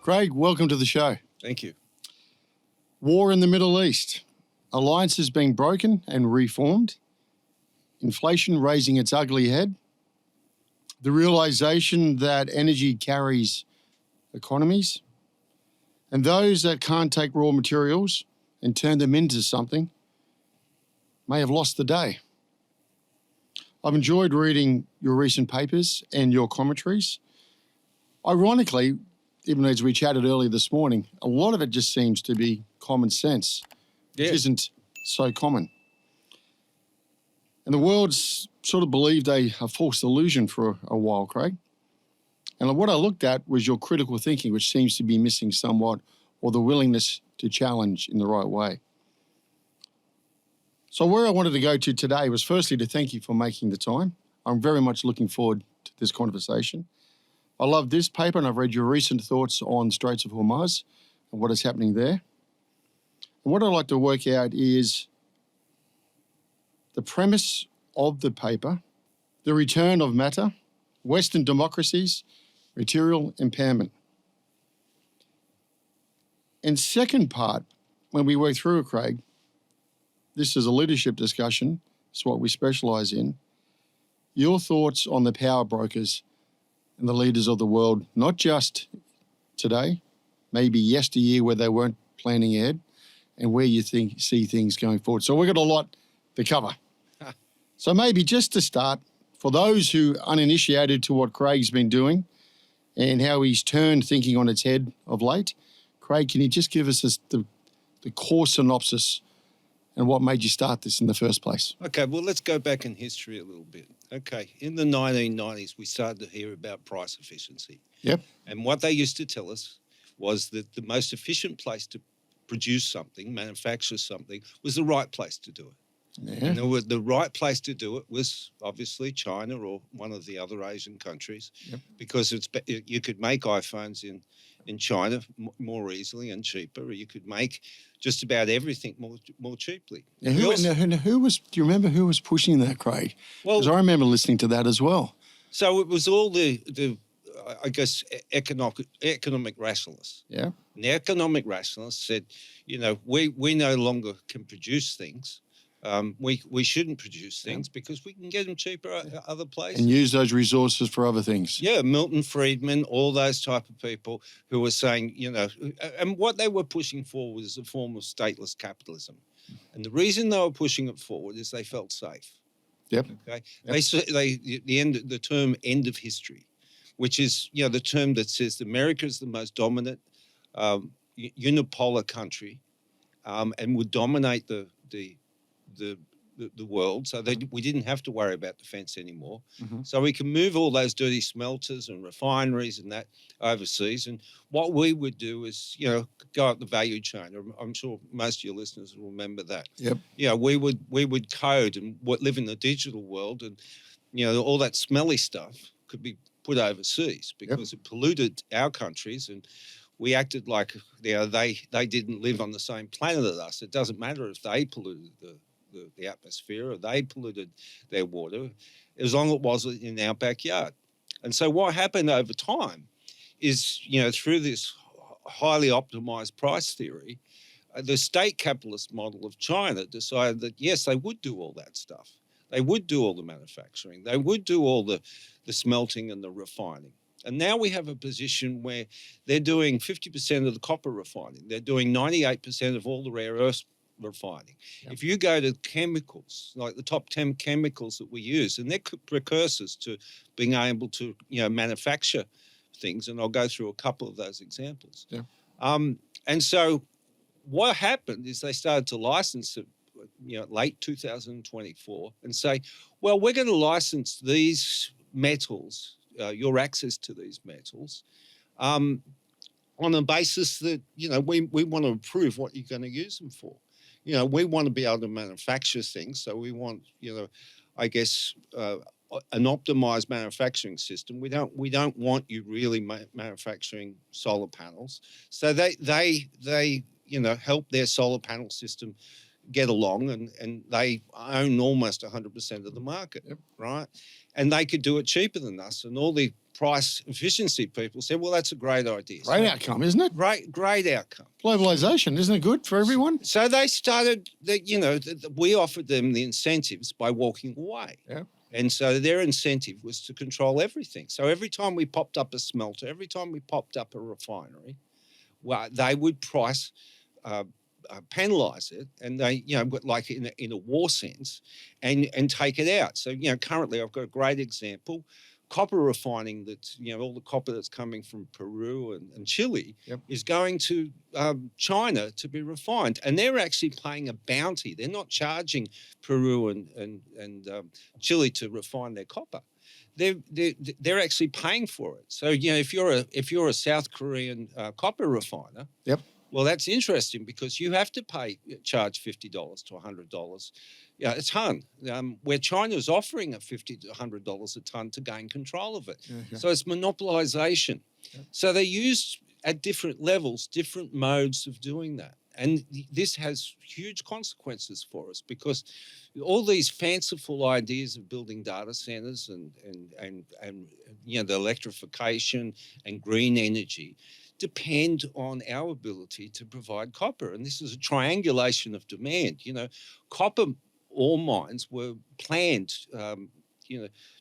Craig, welcome to the show. Thank you. War in the Middle East. Alliances being broken and reformed. Inflation raising its ugly head. The realization that energy carries economies. And those that can't take raw materials and turn them into something may have lost the day. I've enjoyed reading your recent papers and your commentaries. Ironically, even as we chatted earlier this morning, a lot of it just seems to be common sense, which isn't so common. And the world's sort of believed a false illusion for a while, Craig. And what I looked at was your critical thinking, which seems to be missing somewhat, or the willingness to challenge in the right way. So where I wanted to go to today was firstly to thank you for making the time. I'm very much looking forward to this conversation. I love this paper, and I've read your recent thoughts on Straits of Hormuz and what is happening there. And what I'd like to work out is the premise of the paper, the return of matter, Western democracies, material impairment. And second part, when we work through it, Craig, this is a leadership discussion. It's what we specialize in. Your thoughts on the power brokers and the leaders of the world, not just today, maybe yesteryear where they weren't planning ahead, and where you see things going forward. So we've got a lot to cover. So maybe just to start, for those who are uninitiated to what Craig's been doing and how he's turned thinking on its head of late, Craig, can you just give us the core synopsis and what made you start this in the first place? Okay, well, let's go back in history a little bit. Okay, in the 1990s, we started to hear about price efficiency. Yep. And what they used to tell us was that the most efficient place to produce something, manufacture something, was the right place to do it. Yeah. And the right place to do it was obviously China or one of the other Asian countries, because you could make iPhones in China more easily and cheaper, or you could make just about everything more cheaply. Yeah, who was? Do you remember who was pushing that, Craig? Well, because I remember listening to that as well. So it was all the I guess economic rationalists. Yeah. And the economic rationalists said, we no longer can produce things. We shouldn't produce things because we can get them cheaper at other places. And use those resources for other things. Yeah, Milton Friedman, all those type of people who were saying, and what they were pushing for was a form of stateless capitalism. And the reason they were pushing it forward is they felt safe. Yep. Okay. Yep. The term end of history, which is, the term that says America is the most dominant unipolar country and would dominate the world, so we didn't have to worry about defence anymore. Mm-hmm. So we can move all those dirty smelters and refineries and that overseas. And what we would do is, go up the value chain. I'm sure most of your listeners will remember that. Yep. We would code and live in the digital world, and all that smelly stuff could be put overseas because it polluted our countries, and we acted like they didn't live on the same planet as us. It doesn't matter if they polluted the atmosphere or they polluted their water, as long as it wasn't in our backyard. And so what happened over time is, through this highly optimized price theory, the state capitalist model of China decided that, yes, they would do all that stuff. They would do all the manufacturing. They would do all the smelting and the refining. And now we have a position where they're doing 50% of the copper refining. They're doing 98% of all the rare earths refining. Yep. If you go to chemicals, like the top 10 chemicals that we use, and they're precursors to being able to, manufacture things, and I'll go through a couple of those examples. Yeah. And so what happened is they started to license it, late 2024, and say, well, we're going to license these metals, your access to these metals, on the basis that, we want to approve what you're going to use them for. We want to be able to manufacture things. So we want, I guess, an optimized manufacturing system. We don't want you really manufacturing solar panels. So they help their solar panel system get along, and they own almost 100% of the market, right? and they could do it cheaper than us. And all the price efficiency people said, well, that's a great idea. Great outcome, isn't it? Great outcome. Globalization, isn't it good for everyone? So they started, we offered them the incentives by walking away. Yeah. And so their incentive was to control everything. So every time we popped up a smelter, every time we popped up a refinery, well, they would price penalise it, and they, like in a war sense, and take it out. So, currently I've got a great example. Copper refining, that's, all the copper that's coming from Peru and Chile is going to China to be refined. And they're actually paying a bounty. They're not charging Peru and Chile to refine their copper. They're actually paying for it. So, if you're a South Korean copper refiner, well, that's interesting because you have to charge $50 to $100 a ton, where China is offering a $50 to $100 a ton to gain control of it. Okay. So it's monopolization. Yeah. So they use at different levels, different modes of doing that. And this has huge consequences for us because all these fanciful ideas of building data centers and the electrification and green energy depend on our ability to provide copper. And this is a triangulation of demand. Copper ore mines were planned,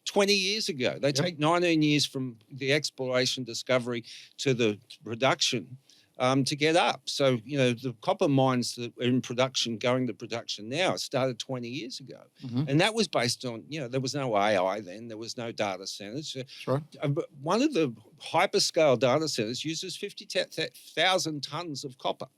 20 years ago. They take 19 years from the exploration discovery to the production to get up. So, the copper mines that are in production, going to production now, started 20 years ago. Mm-hmm. And that was based on, there was no AI then, there was no data centers. Sure. One of the hyperscale data centers uses 50,000 tons of copper,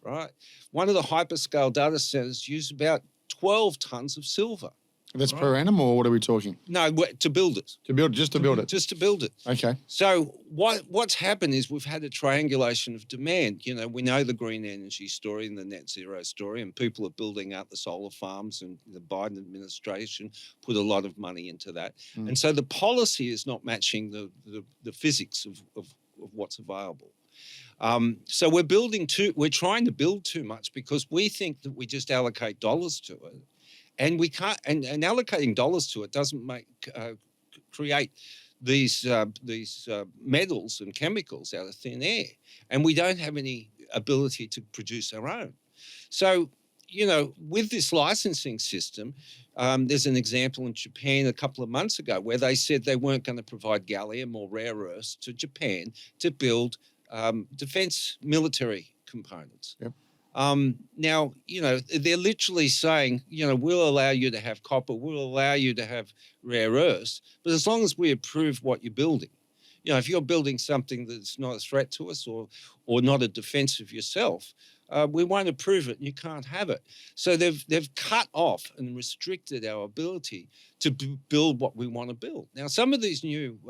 right? One of the hyperscale data centers uses about 12 tons of silver. That's right. Per annum, or what are we talking? No, to build it. Just to build it. Just to build it. Okay. So what's happened is we've had a triangulation of demand. We know the green energy story and the net zero story, and people are building out the solar farms, and the Biden administration put a lot of money into that. Mm. And so the policy is not matching the physics of what's available. So we're trying to build too much because we think that we just allocate dollars to it. And we can't, and allocating dollars to it doesn't create these metals and chemicals out of thin air, and we don't have any ability to produce our own. So, with this licensing system, there's an example in Japan a couple of months ago where they said they weren't going to provide gallium or rare earths to Japan to build defense military components. Yep. Now, they're literally saying, we'll allow you to have copper, we'll allow you to have rare earths, but as long as we approve what you're building. If you're building something that's not a threat to us or not a defense of yourself, we won't approve it and you can't have it. So they've cut off and restricted our ability to build what we want to build. Now, some of these new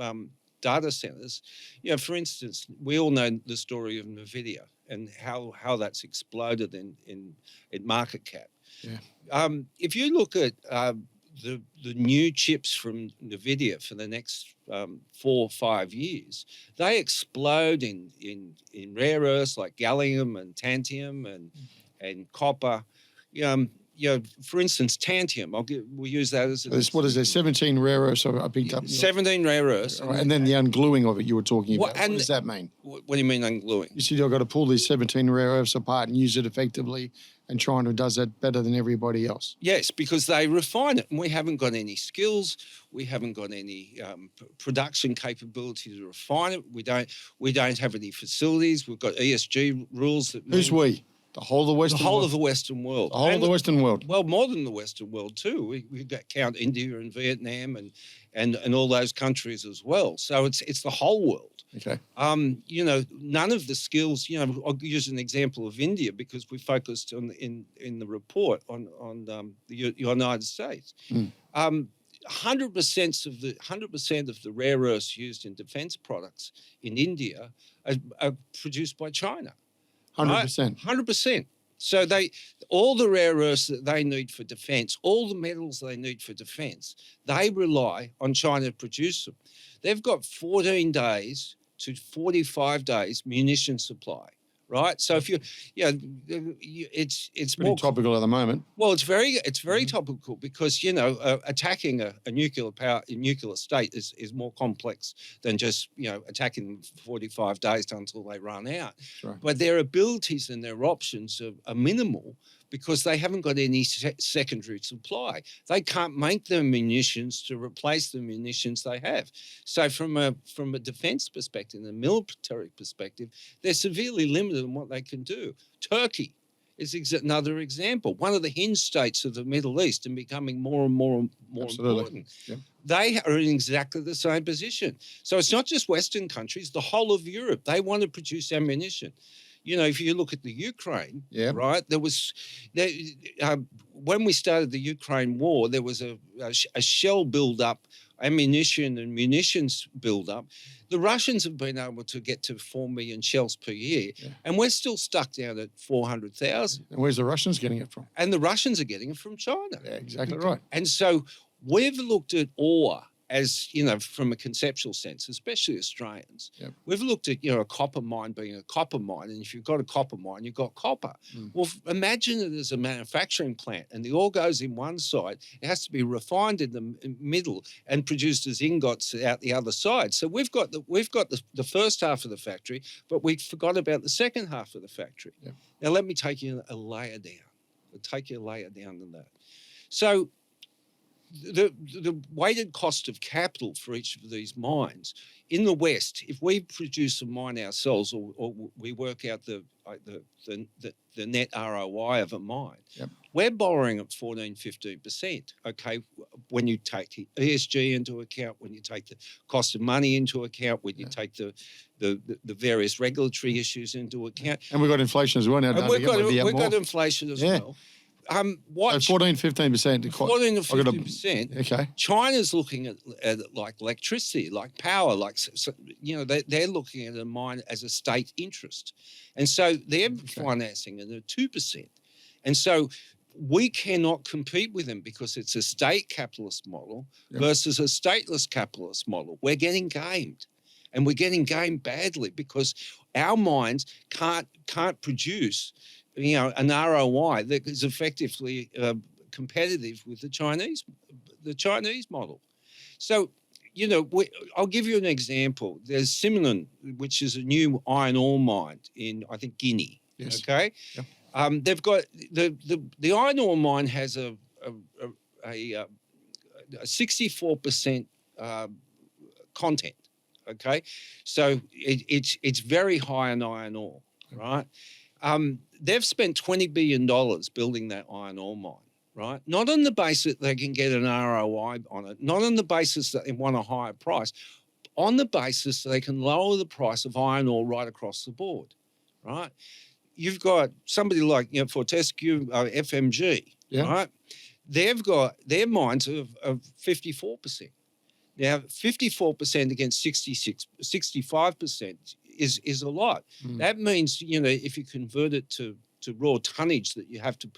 data centers, for instance, we all know the story of NVIDIA and how that's exploded in market cap. Yeah. If you look at the new chips from NVIDIA for the next 4 or 5 years, they explode in rare earths like gallium and tantalum and copper. For instance, tantalum, we'll use that as what is there, 17 rare earths I picked up? 17 rare earths. And then the ungluing of it you were talking about. What does that mean? What do you mean ungluing? You said you've got to pull these 17 rare earths apart and use it effectively, and China does that better than everybody else. Yes, because they refine it, and we haven't got any skills. We haven't got any production capability to refine it. We don't have any facilities. We've got ESG rules. Who's we? The whole of the Western world? The whole of the Western world. The whole of the Western world. Well, more than the Western world too. We count India and Vietnam and all those countries as well. So it's the whole world. Okay. None of the skills. I'll use an example of India because we focused on in the report on the United States. 100% of the rare earths used in defense products in India are produced by China. 100%. 100%. So all the rare earths that they need for defense, all the metals they need for defense, they rely on China to produce them. They've got 14 days to 45 days munition supply, right? So if it's Pretty more topical at the moment. well, it's very topical because attacking a nuclear state is more complex than just attacking them for 45 days until they run out. Right. But their abilities and their options are minimal because they haven't got any secondary supply. They can't make the munitions to replace the munitions they have. So from a defence perspective, a military perspective, they're severely limited in what they can do. Turkey is another example. One of the hinge states of the Middle East and becoming more and more important. Yep. They are in exactly the same position. So it's not just Western countries, the whole of Europe. They want to produce ammunition. If you look at the Ukraine, right, when we started the Ukraine war, there was a shell build-up, ammunition and munitions build-up. The Russians have been able to get to 4 million shells per year, and we're still stuck down at 400,000. And where's the Russians getting it from? And the Russians are getting it from China. Yeah, exactly right. And so we've looked at ore as, from a conceptual sense, especially Australians. Yep. We've looked at, a copper mine being a copper mine, and if you've got a copper mine, you've got copper. Well, imagine it as a manufacturing plant, and the ore goes in one side, it has to be refined in the middle and produced as ingots out the other side. So we've got the first half of the factory, but we forgot about the second half of the factory. Yep. Now let me take you a layer down. I'll take you a layer down than that. So the weighted cost of capital for each of these mines in the West, if we produce a mine ourselves or we work out the net ROI of a mine, we're borrowing at 14-15%. Okay, when you take ESG into account, when you take the cost of money into account, when you take the various regulatory issues into account, and we've got inflation as well now. And we've got inflation as well. So 14-15%. 14 to 15%. Okay. China's looking at it like electricity, like power, they're looking at a mine as a state interest, and so they're financing it at 2%, and so we cannot compete with them because it's a state capitalist model versus a stateless capitalist model. We're getting gamed, and we're getting gamed badly because our mines can't produce an ROI that is effectively competitive with the Chinese model. So, I'll give you an example. There's Simulin, which is a new iron ore mine in, I think, Guinea. Yes. Okay. Yep. They've got the iron ore mine has a 64% content. Okay, so it's very high in iron ore, right? They've spent $20 billion building that iron ore mine, right? Not on the basis that they can get an ROI on it, not on the basis that they want a higher price, on the basis that they can lower the price of iron ore right across the board, right? You've got somebody like, Fortescue, FMG, right? They've got their mines of 54%. Now, 54% against 65% is a lot. That means, if you convert it to raw tonnage that you have to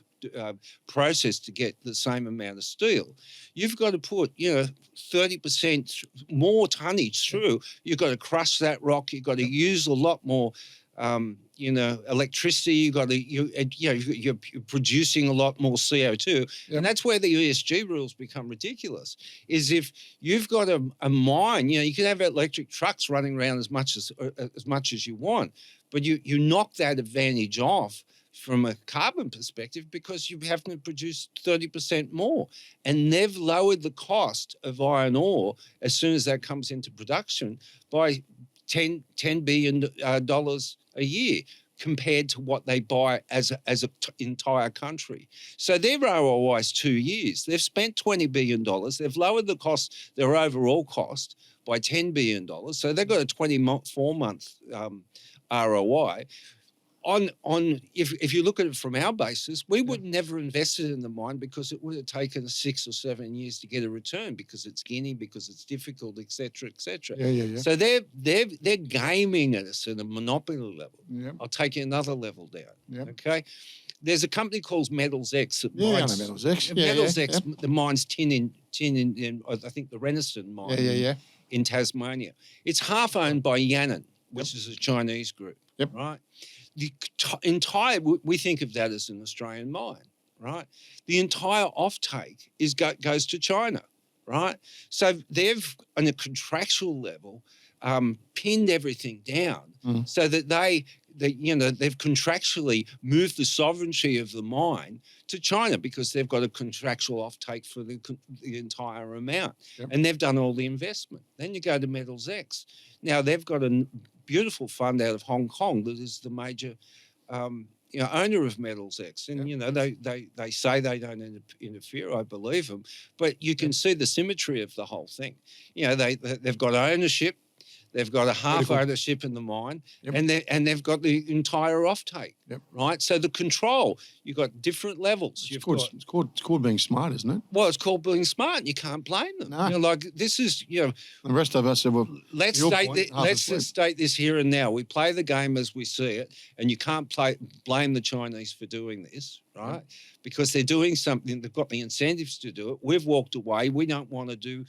process to get the same amount of steel, you've got to put, 30% more tonnage through. You've got to crush that rock. You've got to use a lot more, electricity. You're producing a lot more CO2, and that's where the ESG rules become ridiculous. Is if you've got a mine, you can have electric trucks running around as much as you want, but you knock that advantage off from a carbon perspective because you have to produce 30% more, and they've lowered the cost of iron ore as soon as that comes into production by $10 billion a year compared to what they buy as an entire country. So their ROI is 2 years. They've spent $20 billion. They've lowered the cost, their overall cost, by $10 billion. So they've got a 24-month ROI. If you look at it from our basis, we would never invested in the mine because it would have taken 6 or 7 years to get a return because it's Guinea, because it's difficult, et cetera, et cetera. So they're gaming us at a monopoly level. I'll take you another level down. Okay, there's a company called Metals X that mines Metals X. Metals X that mines tin in I think the Renison mine in Tasmania. It's half owned by Yannon, which is a Chinese group. Right. entire, we think of that as an Australian mine, right? The entire offtake goes to China, right? So they've, on a contractual level, pinned everything down so that they've contractually moved the sovereignty of the mine to China because they've got a contractual offtake for the entire amount. Yep. And they've done all the investment. Then you go to Metals X. Now they've got a beautiful fund out of Hong Kong that is the major owner of Metals X. And, they say they don't interfere. I believe them. But you can see the symmetry of the whole thing. They've got ownership. They've got a half ownership in the mine, and they've got the entire offtake, right? So the control, you've got different levels. It's called being smart, isn't it? Well, it's called being smart, and you can't blame them. No. This is, The rest of us are. Let's state this here and now. We play the game as we see it, and you can't blame the Chinese for doing this, right? Because they're doing something. They've got the incentives to do it. We've walked away. We don't want to do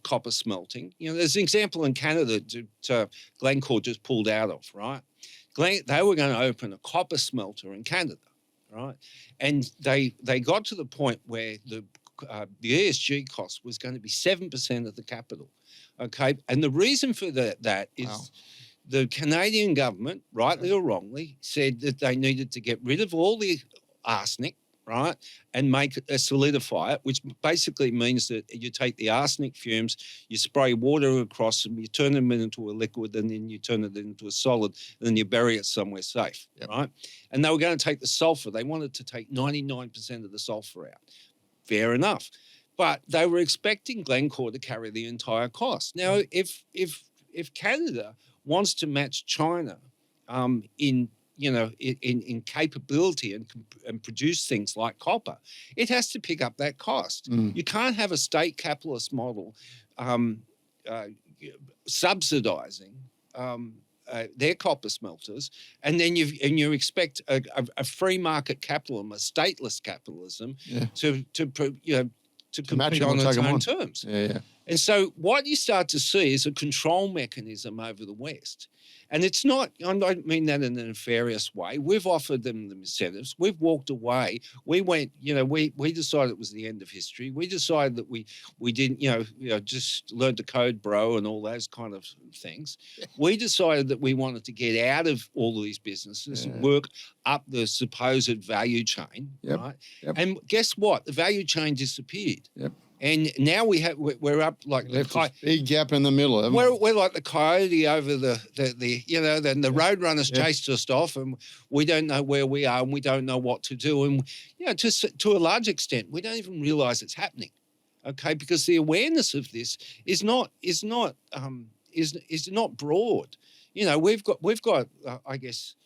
copper smelting. There's an example in Canada that Glencore just pulled out of, right? They were going to open a copper smelter in Canada, right? And they got to the point where the ESG cost was going to be 7% of the capital, okay? And the reason for that is the Canadian government, rightly or wrongly, said that they needed to get rid of all the arsenic, right, and solidify it, which basically means that you take the arsenic fumes, you spray water across them, you turn them into a liquid, and then you turn it into a solid, and then you bury it somewhere safe, right? And they were going to take the sulfur. They wanted to take 99% of the sulfur out. Fair enough. But they were expecting Glencore to carry the entire cost. Now, if Canada wants to match China in capability and produce things like copper, it has to pick up that cost. You can't have a state capitalist model subsidizing their copper smelters, and then you expect a free market capitalism, a stateless capitalism, to compete on its own terms. And so what you start to see is a control mechanism over the West. And it's not, I don't mean that in a nefarious way. We've offered them the incentives. We've walked away. We went, we decided it was the end of history. We decided that we didn't, just learn to code, bro, and all those kind of things. We decided that we wanted to get out of all of these businesses and work up the supposed value chain, right? And guess what? The value chain disappeared. And now we're up like left a big gap in the middle. We're like the coyote over the roadrunners chased us off, and we don't know where we are, and we don't know what to do, and to a large extent we don't even realise it's happening, okay? Because the awareness of this is not broad. We've got I guess,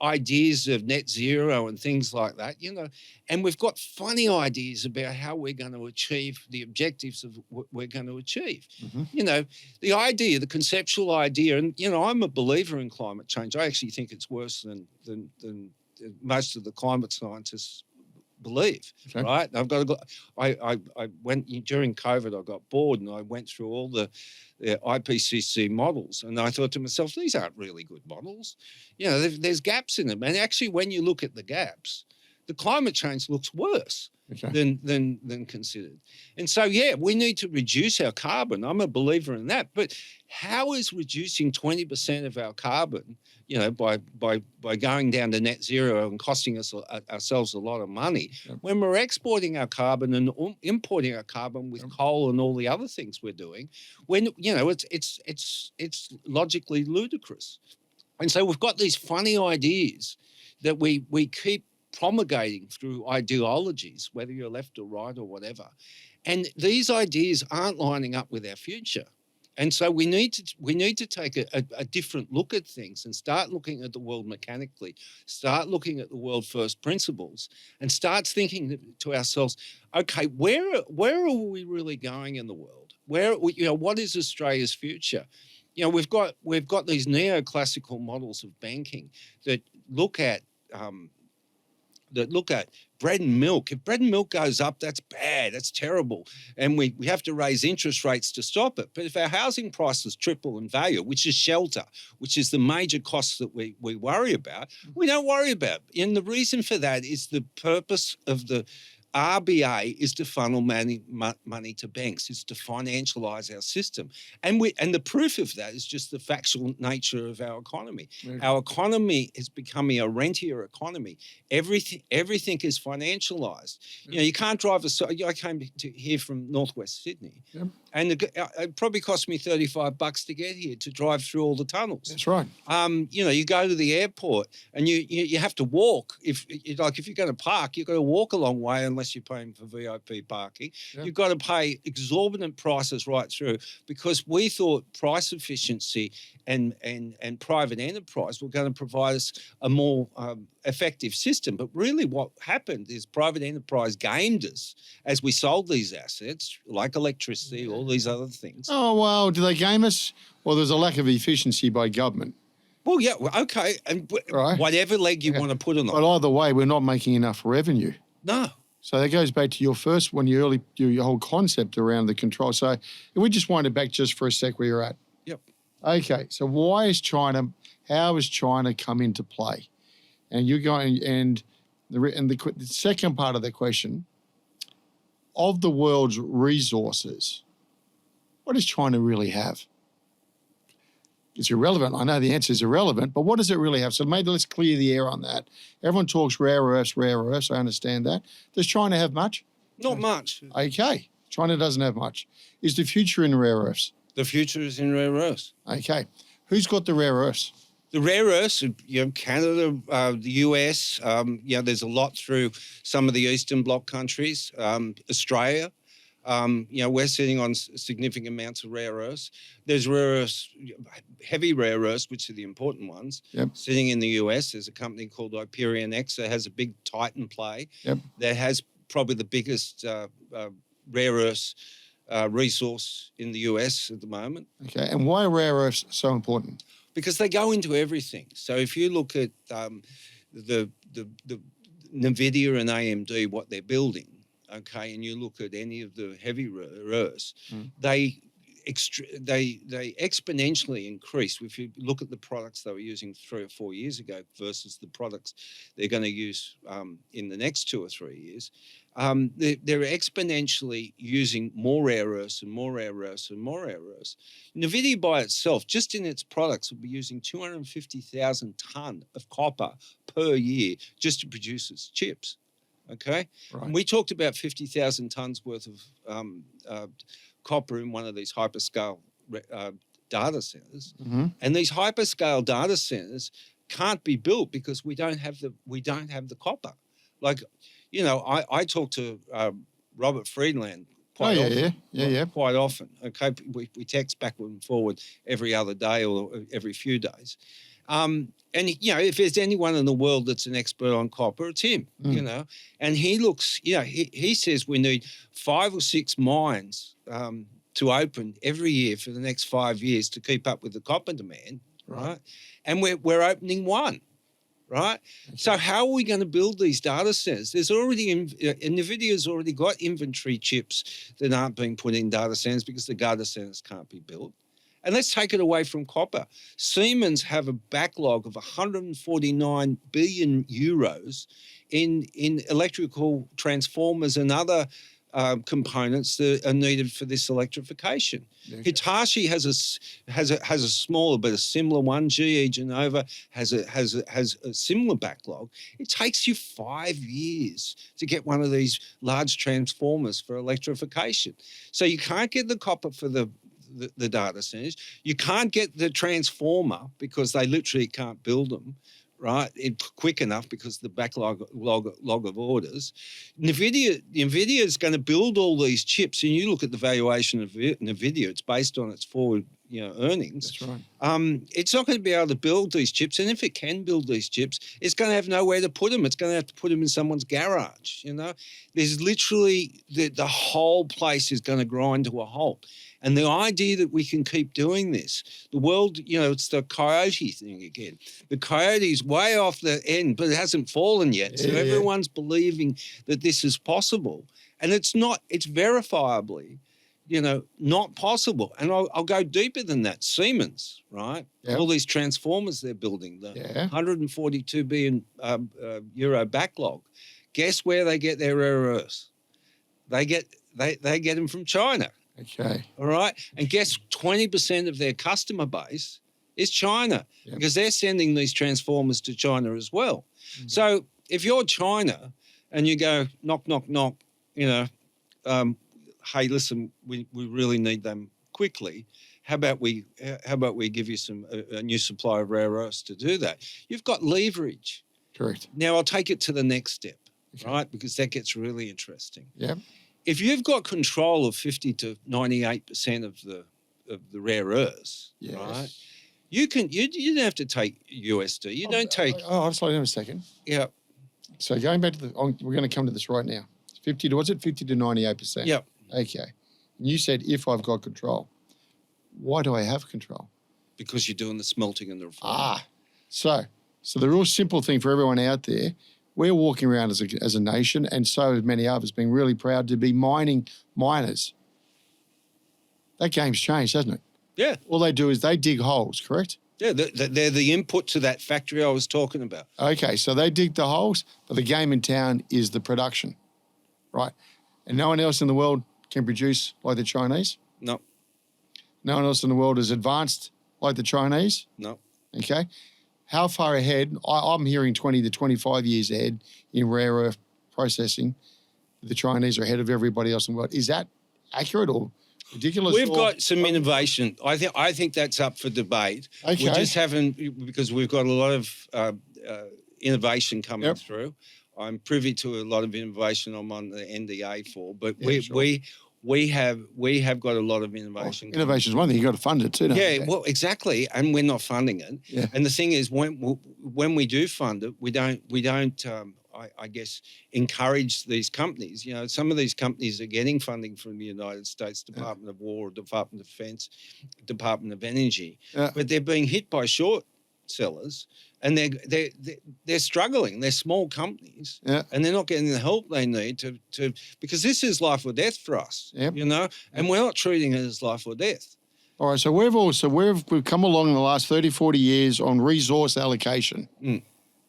ideas of net zero and things like that, and we've got funny ideas about how we're going to achieve the objectives of what we're going to achieve. The idea, the conceptual idea, and, I'm a believer in climate change. I actually think it's worse than most of the climate scientists believe, right? I went during COVID, I got bored and I went through all the IPCC models, and I thought to myself, these aren't really good models. There's gaps in them. And actually, when you look at the gaps, the climate change looks worse than considered. And so, we need to reduce our carbon. I'm a believer in that. But how is reducing 20% of our carbon, by going down to net zero and costing us ourselves a lot of money, when we're exporting our carbon and importing our carbon with coal and all the other things we're doing, when it's logically ludicrous. And so we've got these funny ideas that we keep promulgating through ideologies, whether you're left or right or whatever. And these ideas aren't lining up with our future. And so we need to take a different look at things and start looking at the world mechanically, start looking at the world first principles, and start thinking to ourselves, okay, where are we really going in the world? What is Australia's future? We've got these neoclassical models of banking that look at that look at bread and milk. If bread and milk goes up, that's bad. That's terrible. And we have to raise interest rates to stop it. But if our housing prices triple in value, which is shelter, which is the major cost that we worry about, we don't worry about. And the reason for that is the purpose of the RBA is to funnel money to banks. It's to financialise our system. And the proof of that is just the factual nature of our economy. Yeah. Our economy is becoming a rentier economy. Everything is financialised. Yeah. You know, you can't drive I came here from northwest Sydney. Yeah. And it probably cost me $35 to get here to drive through all the tunnels. That's right. You know, you go to the airport and you have to walk. If you're going to park, you've got to walk a long way unless you're paying for VIP parking. Yeah. You've got to pay exorbitant prices right through because we thought price efficiency and private enterprise were going to provide us a more effective system. But really what happened is private enterprise gamed us as we sold these assets, like electricity, all these other things. Oh, well, do they game us? Well, there's a lack of efficiency by government. Well, yeah, okay. And whatever leg you want to put on it. But either way, we're not making enough revenue. No. So that goes back to your first one, your whole concept around the control. So if we just wind it back just for a sec where you're at. Yep. Okay, so how is China come into play? And you're going, and the second part of the question, of the world's resources, what does China really have? It's irrelevant. I know the answer is irrelevant, but what does it really have? So maybe let's clear the air on that. Everyone talks rare earths. I understand that. Does China have much? Not much. Okay. China doesn't have much. Is the future in rare earths? The future is in rare earths. Okay. Who's got the rare earths? The rare earths, Canada, the US, there's a lot through some of the Eastern Bloc countries, Australia. We're sitting on significant amounts of rare earths. There's rare earths, heavy rare earths, which are the important ones. Yep. Sitting in the US, there's a company called Hyperion X that has a big Titan play. Yep. That has probably the biggest rare earths resource in the US at the moment. Okay, and why are rare earths so important? Because they go into everything. So if you look at the NVIDIA and AMD, what they're building, okay, and you look at any of the heavy rare earths, they exponentially increase. If you look at the products they were using 3 or 4 years ago versus the products they're going to use in the next 2 or 3 years, they're exponentially using more rare earths and more rare earths and more rare earths. NVIDIA by itself, just in its products, will be using 250,000 tonne of copper per year just to produce its chips. Okay? Right. And we talked about 50,000 tonnes worth of copper in one of these hyperscale data centers. Mm-hmm. And these hyperscale data centers can't be built because we don't have the copper. Like, I talk to Robert Friedland quite often. Quite often. Okay, we text backward and forward every other day or every few days. And if there's anyone in the world that's an expert on copper, it's him. And he looks, he says we need 5 or 6 mines to open every year for the next 5 years to keep up with the copper demand, right? And we're opening 1. Right? Okay. So how are we going to build these data centers? There's already, NVIDIA's already got inventory chips that aren't being put in data centers because the data centers can't be built. And let's take it away from copper. Siemens have a backlog of 149 billion euros in electrical transformers and other components that are needed for this electrification. Okay. Hitachi has a smaller but a similar one. GE Genova has a similar backlog. It takes you 5 years to get one of these large transformers for electrification. So you can't get the copper for the data centers. You can't get the transformer because they literally can't build them. Right, quick enough because the backlog of orders. NVIDIA is going to build all these chips, and you look at the valuation of NVIDIA. It's based on its forward earnings. That's right. It's not going to be able to build these chips, and if it can build these chips, it's going to have nowhere to put them. It's going to have to put them in someone's garage. There's literally the whole place is going to grind to a halt. And the idea that we can keep doing this, the world, it's the coyote thing again. The coyote's way off the end, but it hasn't fallen yet. So everyone's believing that this is possible. And it's not, it's verifiably, not possible. And I'll go deeper than that. Siemens, right? Yep. All these transformers they're building, the 142 billion euro backlog. Guess where they get their rare earths? They get them from China. Okay. All right. And guess 20% of their customer base is China because they're sending these transformers to China as well. Mm-hmm. So if you're China and you go knock, knock, knock, hey, listen, we really need them quickly. How about we give you a new supply of rare earths to do that? You've got leverage. Correct. Now I'll take it to the next step, right? Because that gets really interesting. Yeah. If you've got control of 50 to 98% of the rare earths, right? You don't have to take USD. You don't take. I'll slow down a second. Yeah. So going back to we're going to come to this right now. 50 to 98%. Yeah. Okay. And you said if I've got control, why do I have control? Because you're doing the smelting and the refining. So the real simple thing for everyone out there. We're walking around as a nation, and so many others, being really proud to be miners. That game's changed, hasn't it? Yeah. All they do is they dig holes, correct? Yeah, they're the input to that factory I was talking about. Okay, so they dig the holes, but the game in town is the production, right? And no one else in the world can produce like the Chinese? No. No one else in the world is advanced like the Chinese? No. Okay. How far ahead? I'm hearing 20 to 25 years ahead in rare earth processing. The Chinese are ahead of everybody else in the world. Is that accurate or ridiculous? We've got some innovation. I think that's up for debate. Okay. We just haven't, because we've got a lot of innovation coming through. I'm privy to a lot of innovation I'm on the NDA for, but we have got a lot of innovation. Innovation is one thing. You've got to fund it too, don't you? Well, exactly. And we're not funding it. Yeah. And the thing is, when we do fund it, we don't I guess, encourage these companies. Some of these companies are getting funding from the United States Department of War, Department of Defense, Department of Energy, but they're being hit by short sellers, and they're struggling. They're small companies, and they're not getting the help they need to because this is life or death for us, and we're not treating it as life or death. All right, so we've come along in the last 30, 40 years on resource allocation.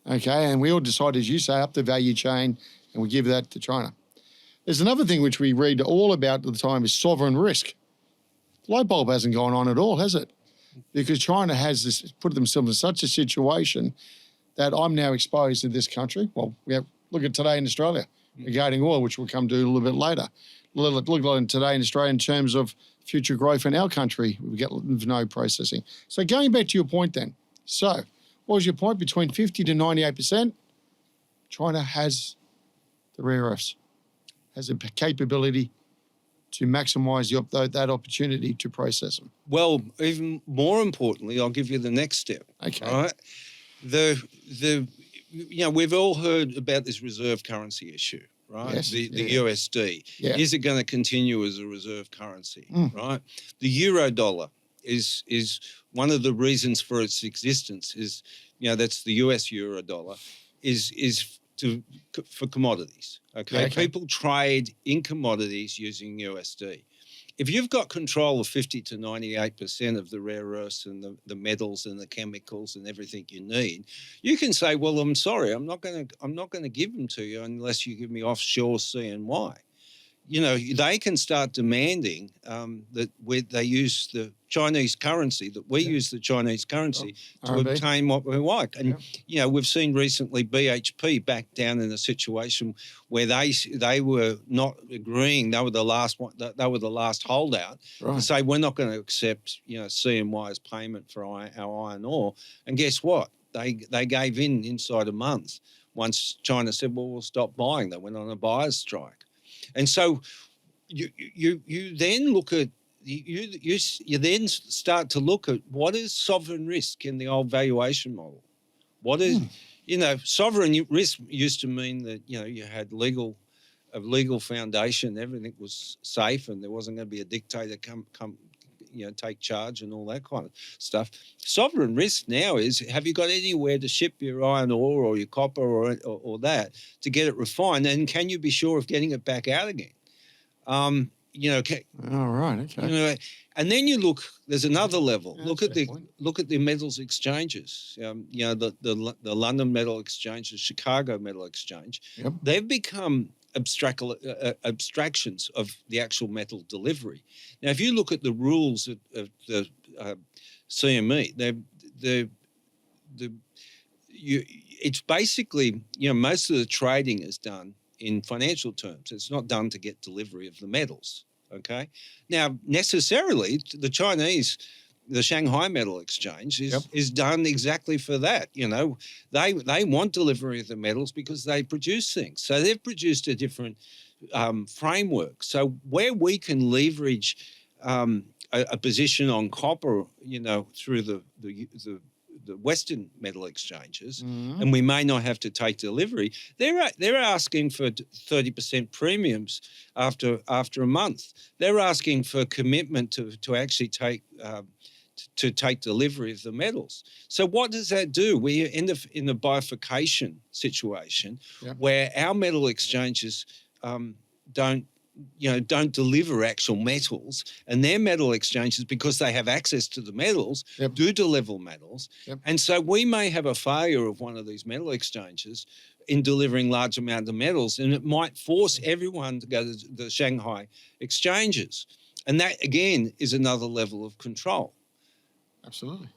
Okay, and we all decide, as you say, up the value chain, and we give that to China. There's another thing which we read all about at the time is sovereign risk. Light bulb hasn't gone on at all, has it? Because China has put themselves in such a situation that I'm now exposed to this country. Well, look at today in Australia regarding oil, which we'll come to a little bit later. Look at today in Australia in terms of future growth in our country. We get no processing. So going back to your point then. So what was your point? Between 50 to 98%, China has the rare earths, has the capability to maximise that opportunity to process them. Well, even more importantly, I'll give you the next step. Okay. All right. We've all heard about this reserve currency issue, right? Yes, the USD. Yeah. Is it going to continue as a reserve currency, right? The euro dollar is one of the reasons for its existence is, that's the US euro dollar, is for commodities. Okay? People trade in commodities using USD. If you've got control of 50 to 98% of the rare earths and the metals and the chemicals and everything you need, you can say, well, I'm sorry, I'm not going to give them to you unless you give me offshore CNY. They can start demanding that they use the Chinese currency, that we use the Chinese currency to RMB. obtain what we like. And, we've seen recently BHP back down in a situation where they were not agreeing. They were the last one. They were the last holdout to say we're not going to accept, CNY as payment for our iron ore. And guess what? They gave in inside a month. Once China said, well, we'll stop buying. They went on a buyer's strike. And so you then look at you then start to look at what is sovereign risk in the old valuation model. What is, sovereign risk used to mean that, you had a legal foundation, everything was safe, and there wasn't going to be a dictator come take charge and all that kind of stuff. Sovereign risk now is, have you got anywhere to ship your iron ore or your copper or that to get it refined, and can you be sure of getting it back out again? All right, okay. And then you look. There's another level. Look at the metals exchanges. The London Metal Exchange, the Chicago Metal Exchange. Yep. They've become abstractions of the actual metal delivery. Now, if you look at the rules of the CME, it's basically, most of the trading is done in financial terms. It's not done to get delivery of the metals. Okay. Now, necessarily, the Shanghai Metal Exchange is done exactly for that. They want delivery of the metals because they produce things. So they've produced a different framework. So where we can leverage a position on copper, through the Western metal exchanges, and we may not have to take delivery, they're asking for 30% premiums after a month. They're asking for commitment to actually take delivery of the metals. So what does that do? We end up in a bifurcation situation where our metal exchanges don't deliver actual metals, and their metal exchanges, because they have access to the metals, do deliver metals. And so we may have a failure of one of these metal exchanges in delivering large amounts of metals, and it might force everyone to go to the Shanghai exchanges. And that, again, is another level of control. Absolutely.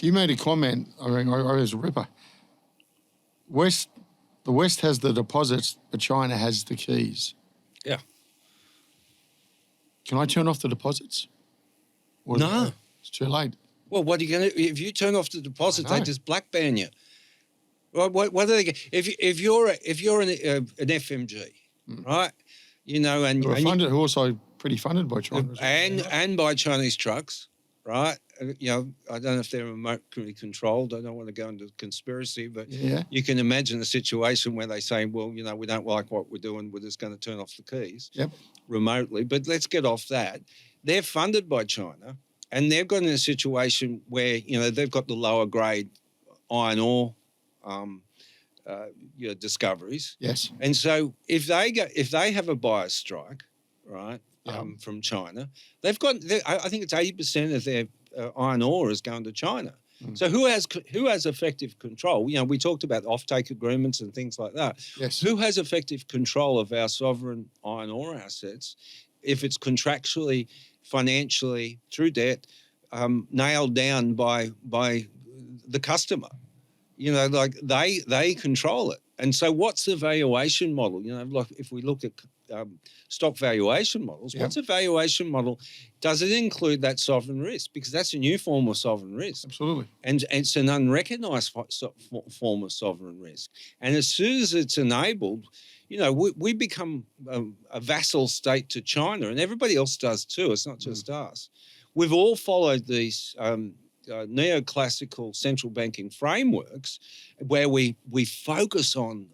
You made a comment, I was a ripper. The West has the deposits, but China has the keys. Yeah. Can I turn off the deposits? No. It's too late. Well, what are you going to... If you turn off the deposits, they just black ban you. What are they... If you're an FMG, right? Who also pretty funded by China. And by Chinese trucks, right? I don't know if they're remotely controlled. I don't want to go into conspiracy, but you can imagine a situation where they say, well, we don't like what we're doing. We're just going to turn off the keys remotely. But let's get off that. They're funded by China, and they've got in a situation where, they've got the lower grade iron ore discoveries. Yes. And so if they have a buyer's strike, right, from China, they've got, I think it's 80% of their iron ore is going to China. So who has effective control? We talked about offtake agreements and things like that. Yes. Who has effective control of our sovereign iron ore assets if it's contractually, financially, through debt, nailed down by the customer? Like they control it. And so what's the valuation model? Like if we look at stock valuation models, what's a valuation model? Does it include that sovereign risk? Because that's a new form of sovereign risk. Absolutely. And it's an unrecognised form of sovereign risk. And as soon as it's enabled, we become a vassal state to China, and everybody else does too. It's not just us. We've all followed these neoclassical central banking frameworks where we focus on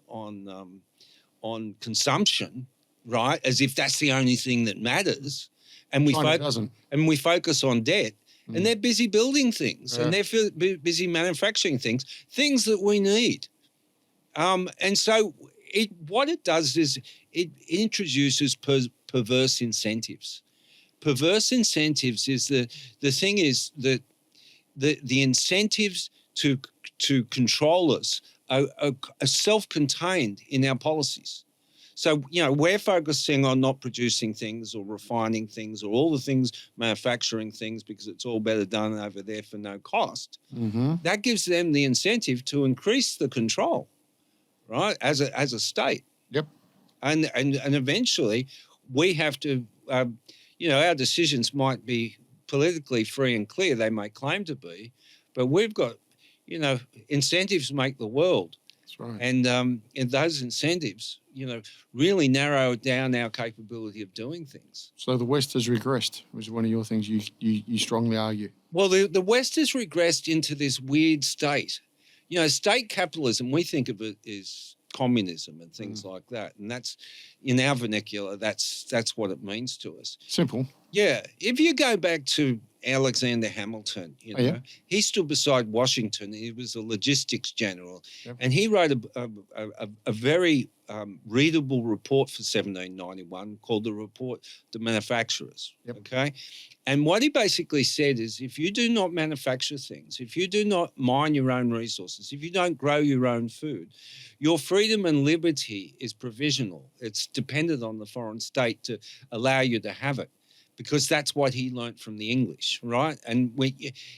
consumption, right, as if that's the only thing that matters, and we focus on debt, and they're busy building things, and they're busy manufacturing things that we need, and so what it does is it introduces perverse incentives. Perverse incentives is the thing is that the incentives to control us are self-contained in our policies. So, we're focusing on not producing things or refining things or all the things, manufacturing things, because it's all better done over there for no cost. That gives them the incentive to increase the control, right, as a state. Yep. And eventually we have to, our decisions might be politically free and clear. They may claim to be, but we've got, incentives make the world. That's right. And those incentives really narrow down our capability of doing things. So the West has regressed, which is one of your things you strongly argue. Well, the West has regressed into this weird state. State capitalism, we think of it as communism and things like that. And that's, in our vernacular, that's what it means to us. Simple. Yeah. If you go back to Alexander Hamilton, he stood beside Washington. He was a logistics general. Yep. And he wrote a very readable report for 1791 called the Report to Manufacturers. Yep. Okay. And what he basically said is, if you do not manufacture things, if you do not mine your own resources, if you don't grow your own food, your freedom and liberty is provisional. It's dependent on the foreign state to allow you to have it, because that's what he learnt from the English, right? And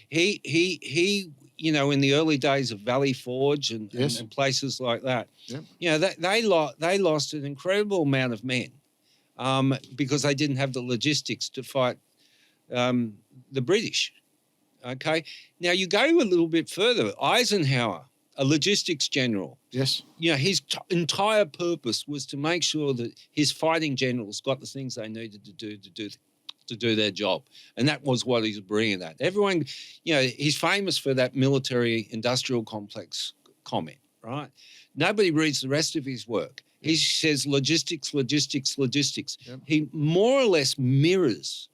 he in the early days of Valley Forge and places like that, they lost an incredible amount of men because they didn't have the logistics to fight the British. Okay, now you go a little bit further. Eisenhower, a logistics general. Yes. His entire purpose was to make sure that his fighting generals got the things they needed to do their job, and that was what he's bringing at. Everyone, he's famous for that military industrial complex comment, right? Nobody reads the rest of his work. He says logistics, logistics, logistics. Yep. He more or less mirrors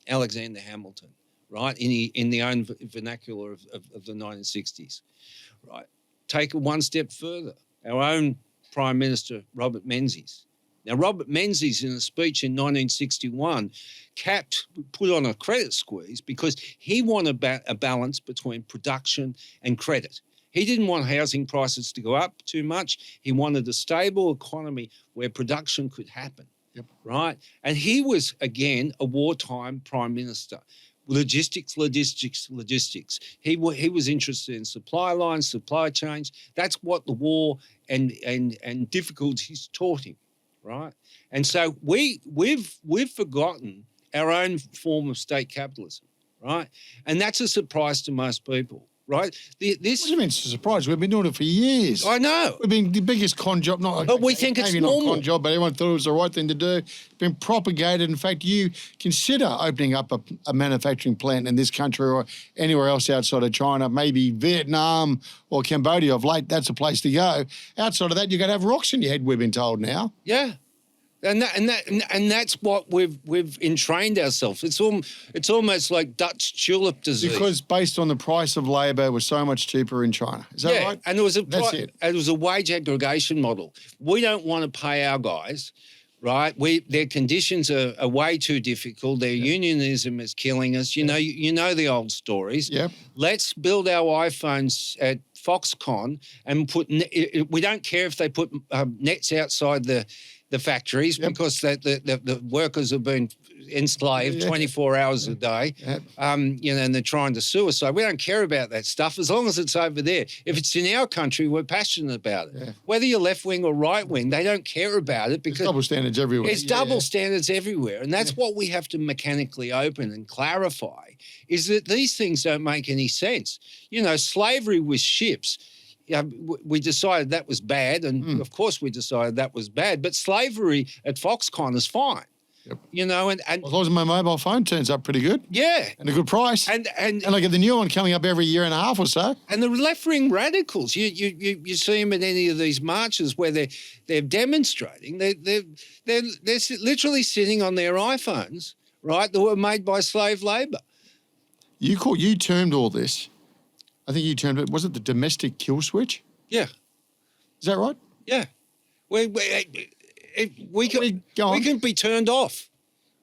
Alexander Hamilton, right, in the own vernacular of the 1960s, right? Take it one step further. Our own Prime Minister, Robert Menzies. Now, Robert Menzies, in a speech in 1961, put on a credit squeeze because he wanted a balance between production and credit. He didn't want housing prices to go up too much. He wanted a stable economy where production could happen. Yep. Right? And he was, again, a wartime prime minister. Logistics, logistics, logistics. He was interested in supply lines, supply chains. That's what the war and difficulties taught him, right? And so we've forgotten our own form of state capitalism, right? And that's a surprise to most people. Right? What do you mean it's a surprise? We've been doing it for years. I know. We've been the biggest con job. But we think it's normal. Maybe not con job, but everyone thought it was the right thing to do. It's been propagated. In fact, you consider opening up a manufacturing plant in this country or anywhere else outside of China, maybe Vietnam or Cambodia of late. That's a place to go. Outside of that, you're going to have rocks in your head, we've been told now. Yeah. And that's what we've entrained ourselves. It's almost like Dutch tulip disease. Because based on the price of labour, it was so much cheaper in China. Is that right? And it was a wage aggregation model. We don't want to pay our guys, right? Their conditions are way too difficult. Their unionism is killing us. You know the old stories. Yep. Let's build our iPhones at Foxconn and we don't care if they put nets outside the factories because the workers have been enslaved 24 hours a day, and they're trying to suicide. We don't care about that stuff as long as it's over there. If it's in our country, we're passionate about it. Yeah. Whether you're left wing or right wing, they don't care about it because it's double standards everywhere. It's double standards everywhere, and that's what we have to mechanically open and clarify: is that these things don't make any sense. Slavery with ships. We decided that was bad, and of course we decided that was bad. But slavery at Foxconn is fine, and as long as my mobile phone turns up pretty good, and a good price, and I get the new one coming up every year and a half or so. And the left wing radicals, you see them at any of these marches where they're demonstrating. They're literally sitting on their iPhones, right? That were made by slave labour. You termed all this. I think you termed it, was it the domestic kill switch? Yeah. Is that right? Yeah. We can be turned off.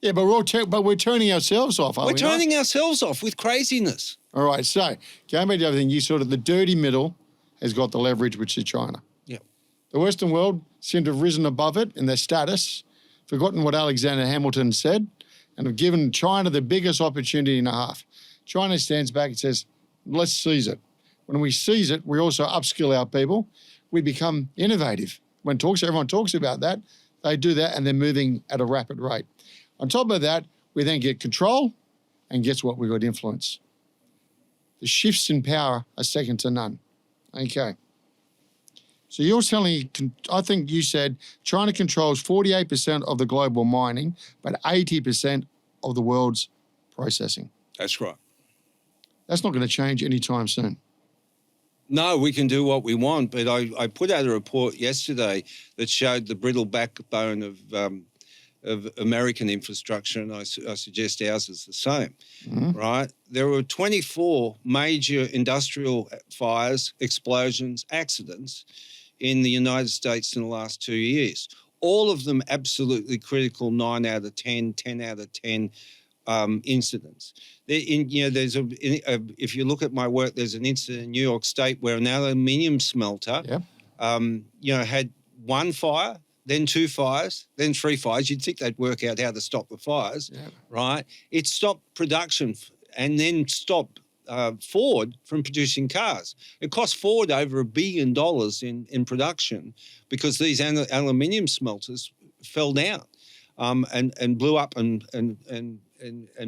Yeah, but we're turning ourselves off, We're turning ourselves off with craziness. All right, so going back to everything, you sort of, the dirty middle has got the leverage, which is China. Yeah. The Western world seem to have risen above it in their status, forgotten what Alexander Hamilton said, and have given China the biggest opportunity and a half. China stands back and says, let's seize it. When we seize it, we also upskill our people. We become innovative. Everyone talks about that. They do that and they're moving at a rapid rate. On top of that, we then get control, and guess what? We've got influence. The shifts in power are second to none. Okay. So you're telling, I think you said China controls 48% of the global mining, but 80% of the world's processing. That's right. That's not going to change anytime soon. No, we can do what we want, but I put out a report yesterday that showed the brittle backbone of American infrastructure, and I suggest ours is the same, right? There were 24 major industrial fires, explosions, accidents in the United States in the last 2 years. All of them absolutely critical, 9 out of 10, 10 out of 10 incidents. If you look at my work, there's an incident in New York State where an aluminium smelter, had 1 fire, then 2 fires, then 3 fires. You'd think they'd work out how to stop the fires, right? It stopped production and then stopped Ford from producing cars. It cost Ford over $1 billion in production because these aluminium smelters fell down and blew up and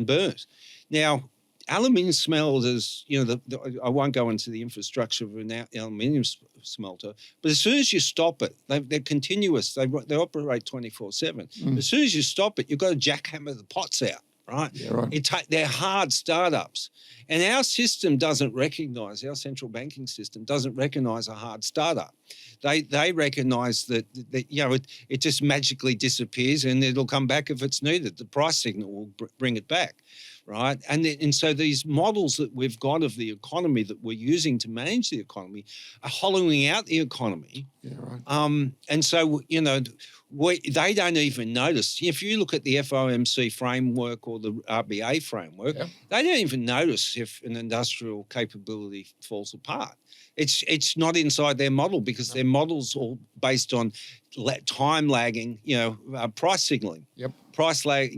burnt. Now, aluminium smelters, I won't go into the infrastructure of an aluminium smelter, but as soon as you stop it, they're continuous. They operate 24/7. As soon as you stop it, you've got to jackhammer the pots out. Right? Yeah, right. They're hard startups. And our system doesn't recognise, our central banking system doesn't recognise a hard startup. They recognise that it just magically disappears and it'll come back if it's needed. The price signal will bring it back, right? And so these models that we've got of the economy that we're using to manage the economy are hollowing out the economy. Yeah, right. And so, they don't even notice. If you look at the FOMC framework or the RBA framework, they don't even notice if an industrial capability falls apart. It's not inside their model because their model's all based on time lagging, price signaling. Yep. Price lag,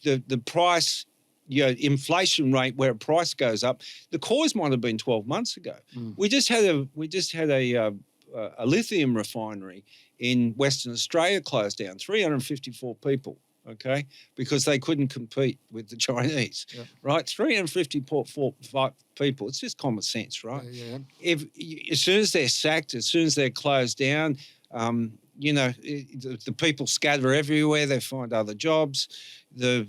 the price, inflation rate where a price goes up. The cause might have been 12 months ago. We just had a lithium refinery in Western Australia closed down, 354 people, okay, because they couldn't compete with the Chinese, right? 354 people. It's just common sense, right? As soon as they're sacked, as soon as they're closed down, the people scatter everywhere. They find other jobs. The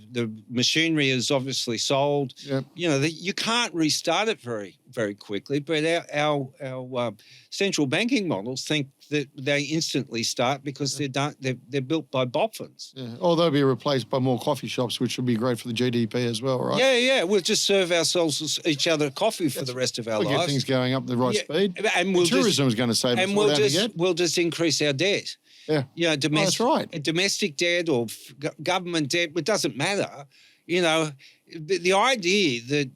machinery is obviously sold. You can't restart it very, very quickly. But our central banking models think that they instantly start because they're built by boffins. Yeah. Or they'll be replaced by more coffee shops, which would be great for the GDP as well, right? Yeah. We'll just serve each other coffee for the rest of our lives. We'll get things going up the right speed. And tourism is going to save us. And we'll just increase our debt. Yeah. Domestic, that's right. Domestic debt or government debt, it doesn't matter. The idea that,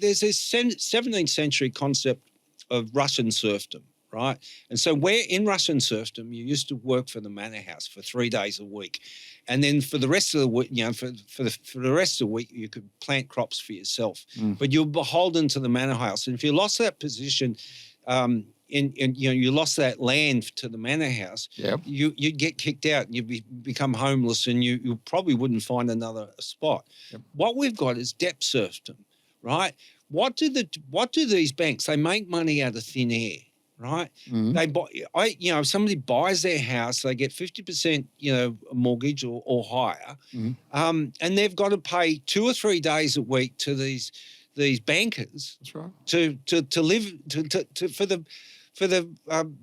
there's this 17th century concept of Russian serfdom, right? And so where in Russian serfdom, you used to work for the manor house for 3 days a week. And then for the rest of the week, for the rest of the week, you could plant crops for yourself. But you're beholden to the manor house. And if you lost that position, you lost that land to the manor house, you'd get kicked out and you'd become homeless and you probably wouldn't find another spot. What we've got is debt serfdom, right? What do these banks? They make money out of thin air, right? They buy, if somebody buys their house, they get 50%, mortgage or higher, and they've got to pay 2 or 3 days a week to these bankers. That's right. To live for the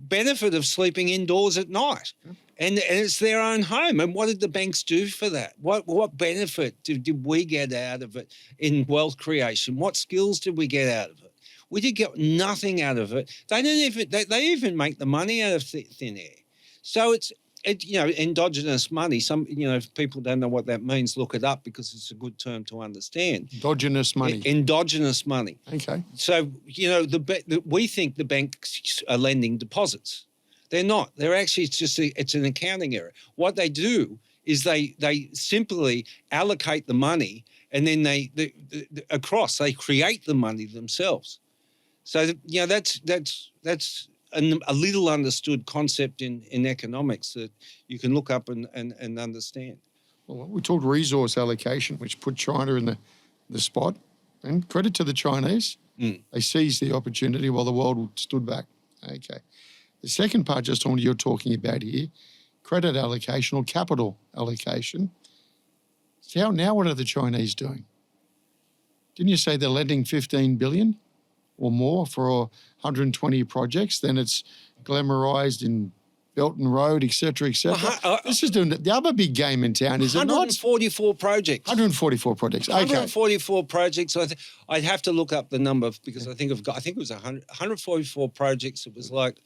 benefit of sleeping indoors at night. And it's their own home. And what did the banks do for that? What benefit did we get out of it in wealth creation? What skills did we get out of it? We did get nothing out of it. They even make the money out of thin air. So it's endogenous money. Some, if people don't know what that means, look it up because it's a good term to understand. Endogenous money. Endogenous money. Okay. So, we think the banks are lending deposits. They're not. They're actually, it's an accounting error. What they do is they simply allocate the money and then they create the money themselves. So, that's a little understood concept in economics that you can look up and understand. Well, we talked resource allocation, which put China in the spot. And credit to the Chinese. They seized the opportunity while the world stood back. Okay. The second part, just on what you're talking about here, credit allocation or capital allocation. So now what are the Chinese doing? Didn't you say they're lending 15 billion or more for 120 projects? Then it's glamorized in Belt and Road, et cetera, et cetera. This is doing the other big game in town, is it not? 144 projects. 144 projects. Okay. 144 projects. I'd have to look up the number because I think it was 144 projects. It was like...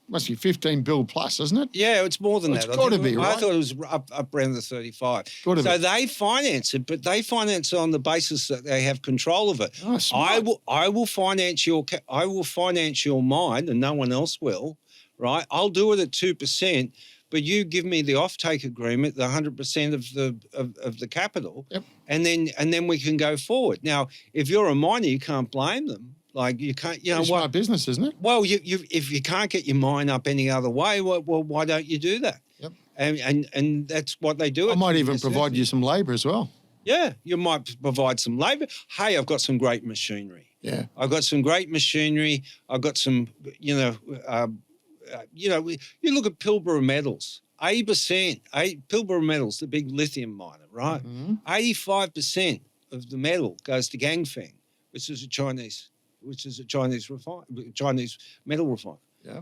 Must be 15 bill plus, isn't it? Yeah, it's more than that. It's got to be, right? I thought it was up around the 35. So they finance it, but they finance it on the basis that they have control of it. Oh, smart. I will finance your mine, and no one else will, right? I'll do it at 2%, but you give me the offtake agreement, the 100% of the capital, yep. and then we can go forward. Now, if you're a miner, you can't blame them. Like you can't, it's my business, isn't it? Well, if you can't get your mine up any other way, well, why don't you do that? Yep. And that's what they do. I might even provide you some labour as well. Yeah, you might provide some labour. Hey, I've got some great machinery. Yeah. I've got some great machinery. I've got some, you look at Pilbara Metals. 80%, Pilbara Metals, the big lithium miner, right? Mm-hmm. 85% of the metal goes to Ganfeng, which is a Chinese metal refiner. Yeah.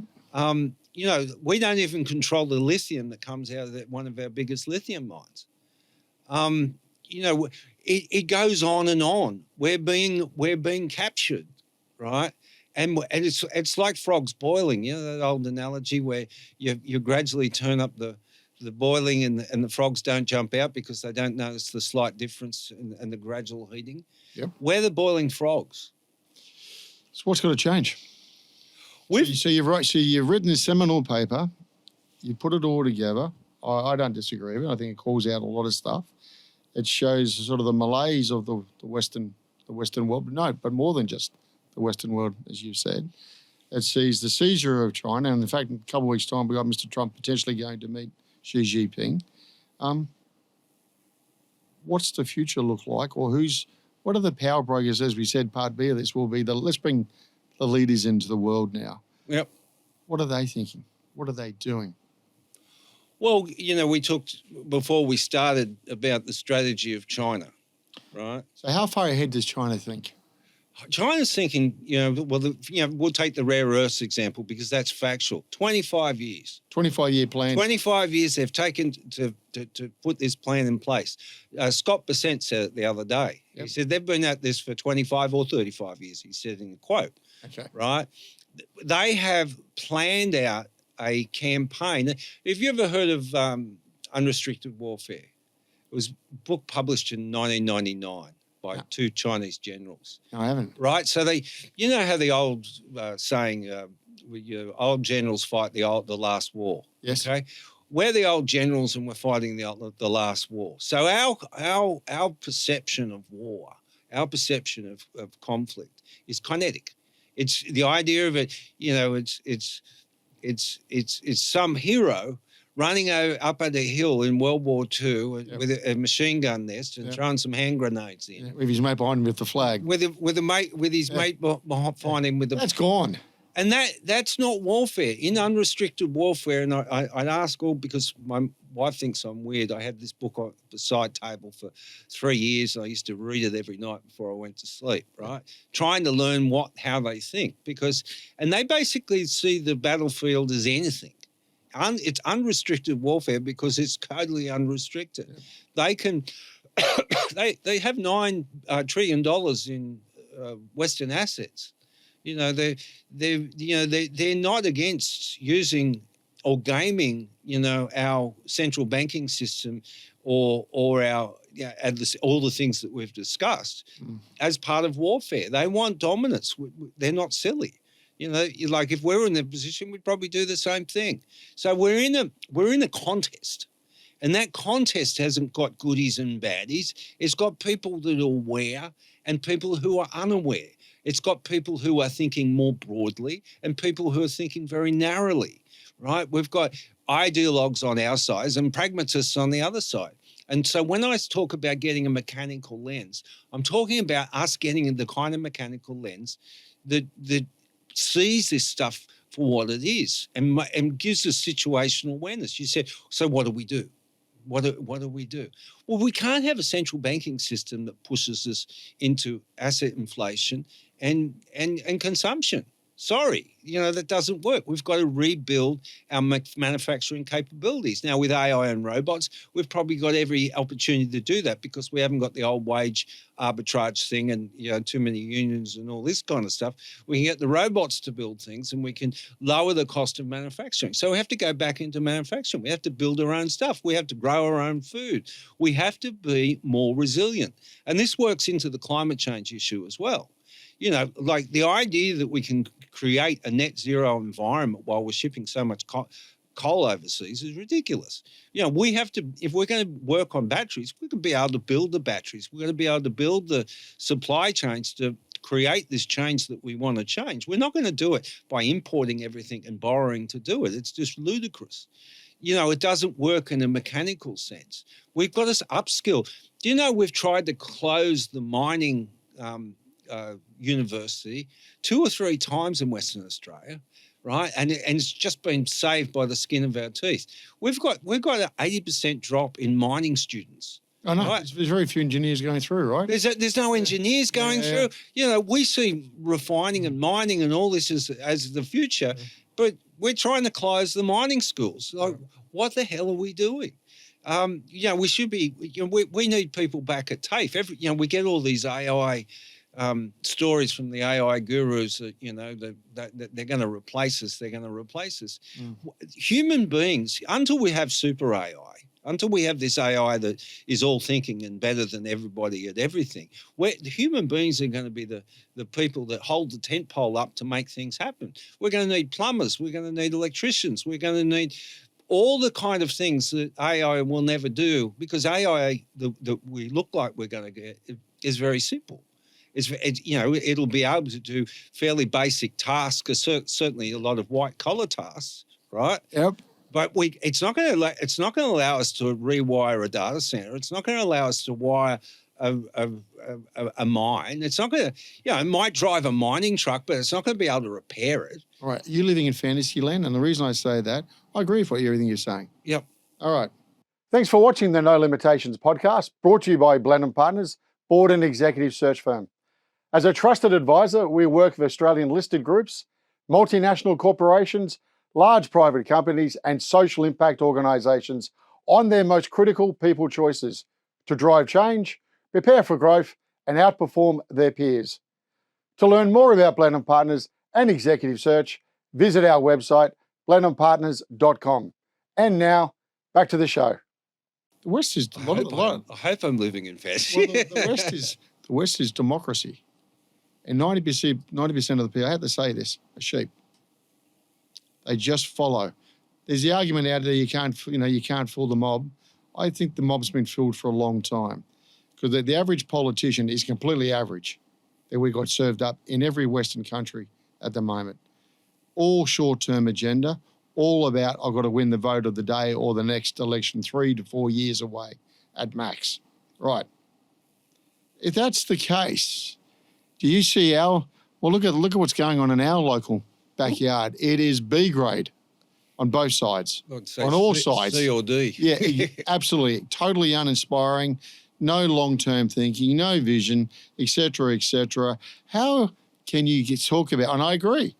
We don't even control the lithium that comes out of one of our biggest lithium mines. It goes on and on. We're being captured, right? And it's like frogs boiling. You know that old analogy where you gradually turn up the boiling and the frogs don't jump out because they don't notice the slight difference and the gradual heating. Yep. We're the boiling frogs. So what's got to change? So you've written this seminal paper, you put it all together. I don't disagree with it. I think it calls out a lot of stuff. It shows sort of the malaise of the Western world, but more than just the Western world, as you said. It sees the seizure of China, and in fact, in a couple of weeks' time, we got Mr. Trump potentially going to meet Xi Jinping. What's the future look like, or what are the power brokers, as we said, part B of this will be let's bring the leaders into the world now. Yep. What are they thinking? What are they doing? Well, we talked before we started about the strategy of China, right? So how far ahead does China think? China's thinking, we'll take the rare earths example because that's factual. 25 years. 25-year plan. 25 years they've taken to put this plan in place. Scott Bessent said it the other day. Yep. He said they've been at this for 25 or 35 years, he said in the quote. Okay. Right? They have planned out a campaign. Have you ever heard of Unrestricted Warfare? It was a book published in 1999. By two Chinese generals. No, I haven't. Right? So how the old saying, old generals fight the last war. Yes. Okay? We're the old generals and we're fighting the last war. So our perception of war, our perception of conflict is kinetic. It's the idea of it, it's some hero running up at a hill in World War II with a machine gun nest and throwing some hand grenades in. Yeah, with his mate behind him with the flag. With his mate behind him with the... That's gone. And that's not warfare. In unrestricted warfare, and I'd ask all, because my wife thinks I'm weird, I had this book on the side table for 3 years. I used to read it every night before I went to sleep, right? Trying to learn how they think, and they basically see the battlefield as anything. It's unrestricted warfare because it's totally unrestricted. Yeah. They can, they have $9 trillion in Western assets. They're not against using or gaming, our central banking system or our all the things that we've discussed as part of warfare. They want dominance. They're not silly. Like if we're in their position, we'd probably do the same thing. So we're in a contest, and that contest hasn't got goodies and baddies. It's got people that are aware and people who are unaware. It's got people who are thinking more broadly and people who are thinking very narrowly, right? We've got ideologues on our side and pragmatists on the other side. And so when I talk about getting a mechanical lens, I'm talking about us getting the kind of mechanical lens that sees this stuff for what it is and gives us situational awareness. You said, so what do we do? What do we do? Well, we can't have a central banking system that pushes us into asset inflation and consumption. Sorry, that doesn't work. We've got to rebuild our manufacturing capabilities. Now, with AI and robots, we've probably got every opportunity to do that because we haven't got the old wage arbitrage thing and, too many unions and all this kind of stuff. We can get the robots to build things and we can lower the cost of manufacturing. So we have to go back into manufacturing. We have to build our own stuff. We have to grow our own food. We have to be more resilient. And this works into the climate change issue as well. Like the idea that we can create a net zero environment while we're shipping so much coal overseas is ridiculous. We have to, if we're going to work on batteries, we're going to be able to build the batteries. We're going to be able to build the supply chains to create this change that we want to change. We're not going to do it by importing everything and borrowing to do it. It's just ludicrous. It doesn't work in a mechanical sense. We've got to upskill. We've tried to close the mining university 2 or 3 times in Western Australia, right? And it's just been saved by the skin of our teeth. We've got an 80% drop in mining students. I know. Right? There's very few engineers going through, right? There's no engineers going through. We see refining and mining and all this as the future, but we're trying to close the mining schools. Like, what the hell are we doing? We should be. We need people back at TAFE. We get all these AI stories from the AI gurus that that they're going to replace us. They're going to replace us. Human beings, until we have super AI, until we have this AI that is all thinking and better than everybody at everything, the human beings are going to be the people that hold the tent pole up to make things happen. We're going to need plumbers. We're going to need electricians. We're going to need all the kind of things that AI will never do, because AI that we look like we're going to get is very simple. It'll be able to do fairly basic tasks, certainly a lot of white collar tasks, right? Yep. But it's not going to allow us to rewire a data center. It's not going to allow us to wire a mine. It's not going to, it might drive a mining truck, but it's not going to be able to repair it. All right. You're living in fantasy land, and the reason I say that, I agree with everything you're saying. Yep. All right. Thanks for watching the No Limitations podcast, brought to you by Blenheim Partners, board and executive search firm. As a trusted advisor, we work with Australian listed groups, multinational corporations, large private companies, and social impact organisations on their most critical people choices to drive change, prepare for growth, and outperform their peers. To learn more about Blenheim Partners and executive search, visit our website, blenheimpartners.com. And now, back to the show. The West is I hope I'm living in fantasy. Well, the West is democracy. And 90% of the people, I have to say this, are sheep. They just follow. There's the argument out there you can't fool the mob. I think the mob's been fooled for a long time, because the average politician is completely average that we got served up in every Western country at the moment. All short-term agenda, all about I've got to win the vote of the day or the next election 3 to 4 years away at max. Right. If that's the case, do you see look at what's going on in our local backyard. It is B grade on both sides, on all sides. C or D. Yeah, absolutely. Totally uninspiring, no long-term thinking, no vision, et cetera, et cetera. How can you talk about, and I agree,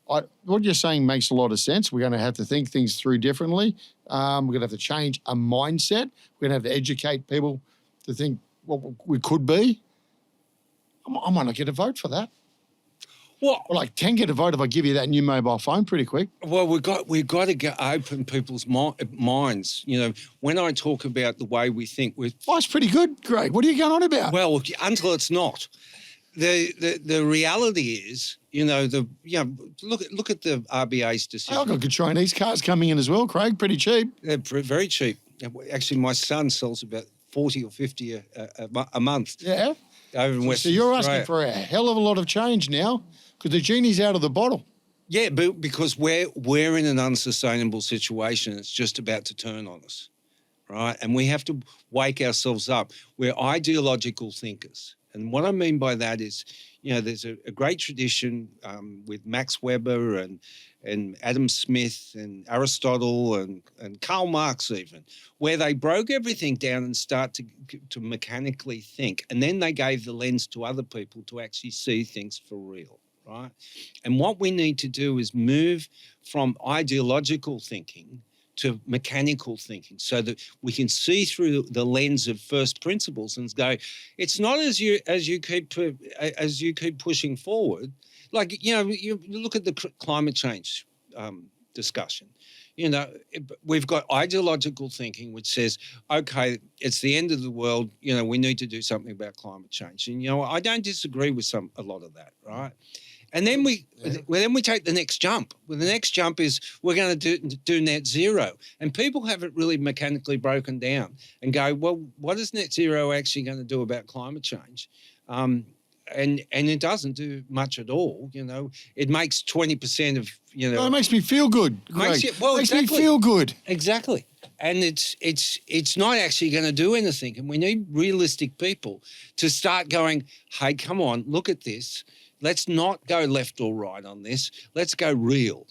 what you're saying makes a lot of sense. We're going to have to think things through differently. We're going to have to change a mindset. We're going to have to educate people to think what we could be. I might not get a vote for that. Well, I can get a vote if I give you that new mobile phone pretty quick. Well, we've got to open people's minds. When I talk about the way we think, it's pretty good, Greg. What are you going on about? Well, until it's not. The reality is, look at the RBA's decision. I've got Chinese cars coming in as well, Craig. Pretty cheap. They're very cheap. Actually, my son sells about 40 or 50 a month. Yeah. Over in Western So you're Australia. asking for a hell of a lot of change now, because the genie's out of the bottle. Yeah, but because we're in an unsustainable situation. It's just about to turn on us, right? And we have to wake ourselves up. We're ideological thinkers. And what I mean by that is, there's a great tradition with Max Weber and Adam Smith and Aristotle and Karl Marx even, where they broke everything down and start to mechanically think. And then they gave the lens to other people to actually see things for real, right? And what we need to do is move from ideological thinking to mechanical thinking so that we can see through the lens of first principles and go, it's not as you keep pushing forward. Like, you look at the climate change discussion. We've got ideological thinking, which says, okay, it's the end of the world. We need to do something about climate change. And, I don't disagree with a lot of that, right? And then we take the next jump. Well, the next jump is we're going to do net zero. And people have it really mechanically broken down and go, well, what is net zero actually going to do about climate change? And it doesn't do much at all. It makes 20% of, No, it makes me feel good, Greg. Makes me feel good. Exactly. And it's not actually going to do anything. And we need realistic people to start going, hey, come on, look at this. Let's not go left or right on this. Let's go real,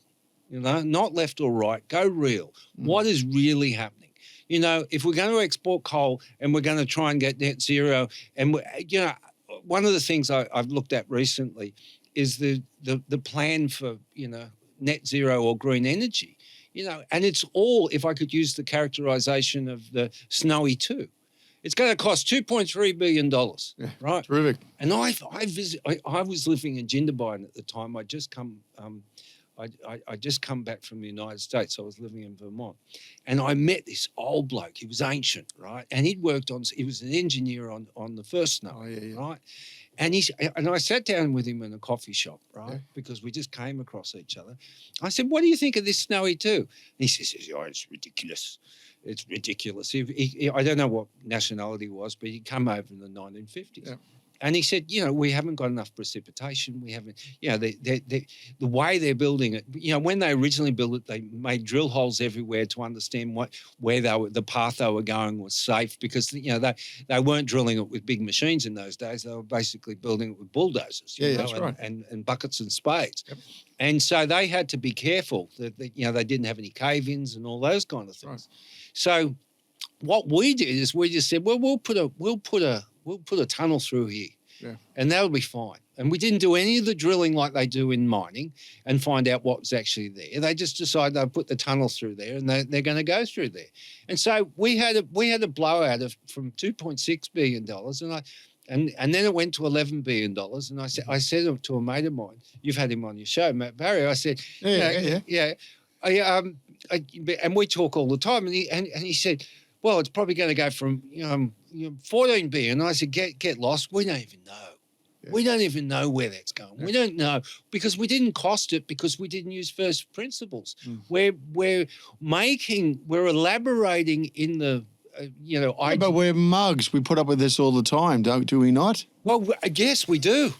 not left or right, go real. What is really happening? If we're going to export coal and we're going to try and get net zero, and, one of the things I've looked at recently is the plan for, net zero or green energy, and it's all, if I could use the characterization of the Snowy 2. It's going to cost $2.3 billion, right? Terrific. And I was living in Jindabyne at the time. I just come back from the United States. I was living in Vermont, and I met this old bloke. He was ancient, right? And he was an engineer on the first Snowy, right? And I sat down with him in a coffee shop, right? Yeah. Because we just came across each other. I said, "What do you think of this Snowy 2?" And he says, "Oh, it's ridiculous. It's ridiculous." I don't know what nationality he was, but he'd come over in the 1950s. Yeah. And he said, we haven't got enough precipitation. We haven't, the way they're building it, when they originally built it, they made drill holes everywhere to understand where the path they were going was safe, because, they weren't drilling it with big machines in those days. They were basically building it with bulldozers, that's right. and buckets and spades. Yep. And so they had to be careful that they didn't have any cave-ins and all those kind of things. Right. So what we did is we just said, well, we'll put a tunnel through here, and that'll be fine. And we didn't do any of the drilling like they do in mining and find out what was actually there. They just decided they'll put the tunnel through there, and they're going to go through there. And so we had a blowout from $2.6 billion, and then it went to $11 billion. And I said to a mate of mine, you've had him on your show, Matt Barry. I said, and we talk all the time, and he said, well, it's probably going to go from 14 billion. And I said, get lost. We don't even know. Yeah. We don't even know where that's going. Yeah. We don't know, because we didn't cost it, because we didn't use first principles. We're elaborating in the but we're mugs. We put up with this all the time, do we not? Well, yes, we do.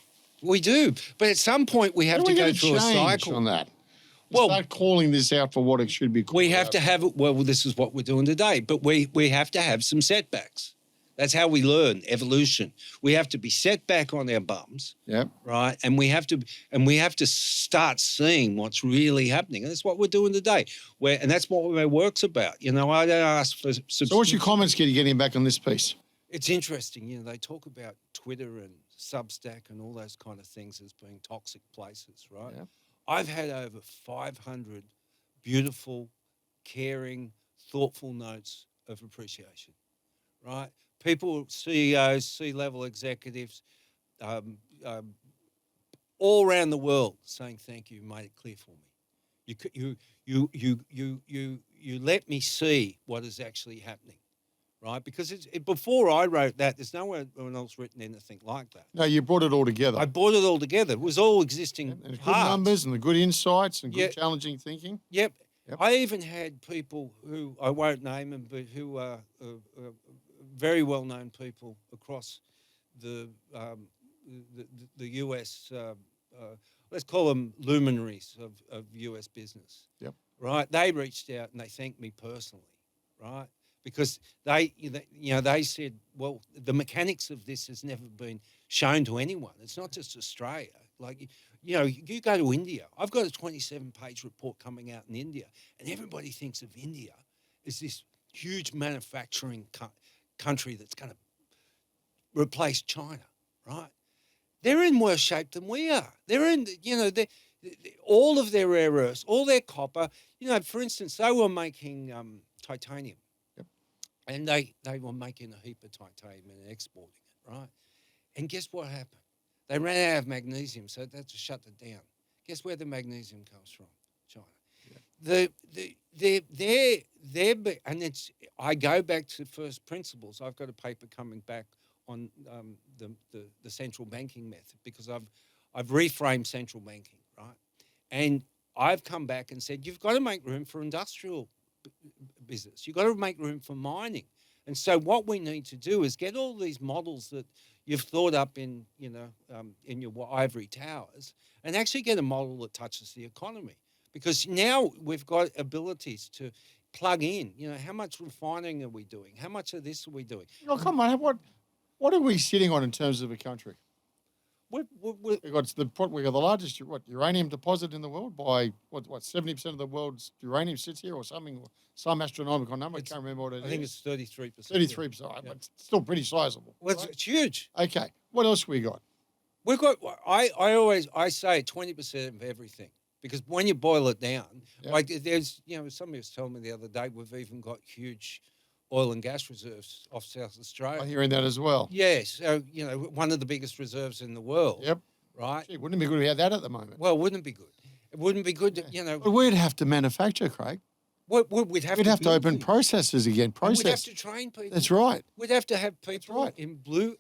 We do. But at some point we have to go through a cycle on that. Start calling this out for what it should be called. We have to have it. Well, this is what we're doing today. But we have to have some setbacks. That's how we learn evolution. We have to be set back on our bums, right? And we have to start seeing what's really happening. And that's what we're doing today. And that's what my work's about. I don't ask for. So, what's your comments getting back on this piece? It's interesting. They talk about Twitter and Substack and all those kind of things as being toxic places, right? Yeah. I've had over 500 beautiful, caring, thoughtful notes of appreciation, right? People, CEOs, C-level executives, all around the world saying thank you, made it clear for me. You let me see what is actually happening, right? Because before I wrote that, there's no one else written anything like that. No, you brought it all together. I brought it all together. It was all existing and good numbers and the good insights and good challenging thinking. Yep. I even had people who, I won't name them, but who are very well-known people across the US, let's call them luminaries of US business. Yep. Right? They reached out and they thanked me personally, right? because they said, well, the mechanics of this has never been shown to anyone. It's not just Australia. Like, you go to India. I've got a 27-page report coming out in India, and everybody thinks of India as this huge manufacturing country that's going to replace China, right? They're in worse shape than we are. They're in, all of their rare earths, all their copper. For instance, they were making titanium, and they were making a heap of titanium and exporting it, right? And guess what happened? They ran out of magnesium, so they had to shut it down. Guess where the magnesium comes from? China. And I go back to first principles. I've got a paper coming back on the central banking method, because I've reframed central banking, right? And I've come back and said, you've got to make room for industrial business. You've got to make room for mining. And so what we need to do is get all these models that you've thought up in your ivory towers, and actually get a model that touches the economy. Because now we've got abilities to plug in, how much refining are we doing? How much of this are we doing? Come on, what are we sitting on in terms of a country? We've got the largest uranium deposit in the world by 70% of the world's uranium sits here, or something, some astronomical number. I can't remember what it is. I think it's 33%. 33%, right, but it's still pretty sizable. Well, right? It's huge. Okay, what else we got? We've got. I say 20% of everything, because when you boil it down, like there's somebody was telling me the other day, we've even got huge oil and gas reserves off South Australia. I'm hearing that as well. Yes, so one of the biggest reserves in the world. Yep. Right. Gee, wouldn't it be good if we had that at the moment? Well, wouldn't it be good? It wouldn't be good to, But we'd have to manufacture, Craig. We'd have to open processes again. We'd have to train people. That's right. We'd have to have people in blue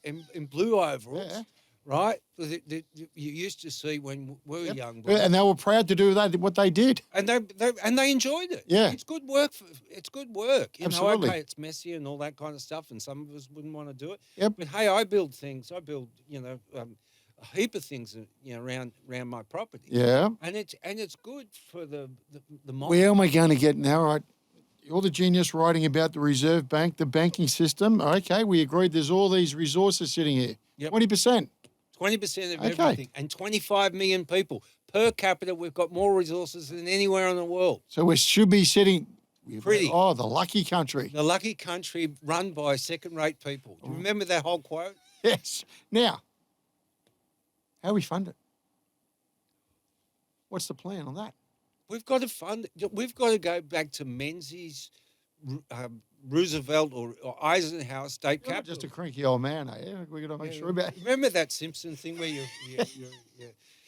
overalls. Right? You used to see when we were young. And they were proud to do what they did. And they enjoyed it. Yeah. It's good work. It's good work. Absolutely. Okay, it's messy and all that kind of stuff, and some of us wouldn't want to do it. Yep. But hey, I build things. I build, a heap of things, around my property. Yeah. And it's good for the Where am I going to get now? Right. You're the genius writing about the Reserve Bank, the banking system. Okay, we agreed there's all these resources sitting here. Yep. 20%. 20% of everything, and 25 million people per capita. We've got more resources than anywhere in the world. So we should be sitting pretty. Oh, the lucky country. The lucky country run by second-rate people. Do you remember that whole quote? Yes. Now, how we fund it? What's the plan on that? We've got to fund it. We've got to go back to Menzies, Roosevelt or Eisenhower state capitalism. Just a cranky old man, eh? We've got to make sure about it. Remember that Simpson thing where you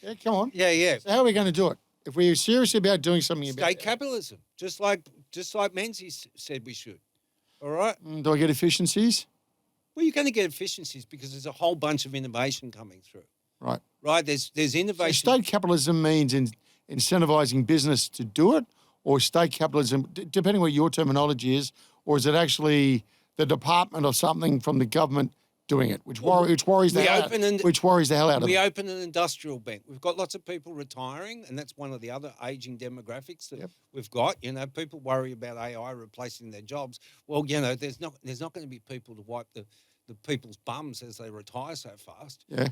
Yeah, come on. Yeah. So how are we going to do it? If we're serious about doing something about state capitalism, just like Menzies said we should. All right? Do I get efficiencies? Well, you're going to get efficiencies because there's a whole bunch of innovation coming through. Right. Right? There's innovation. So state capitalism means incentivizing business to do it, or state capitalism, depending what your terminology is, or is it actually the department or something from the government doing it, which worries the hell out of them? We open an industrial bank. We've got lots of people retiring, and that's one of the other aging demographics that we've got. People worry about AI replacing their jobs. Well, there's not going to be people to wipe the people's bums as they retire so fast. Yeah.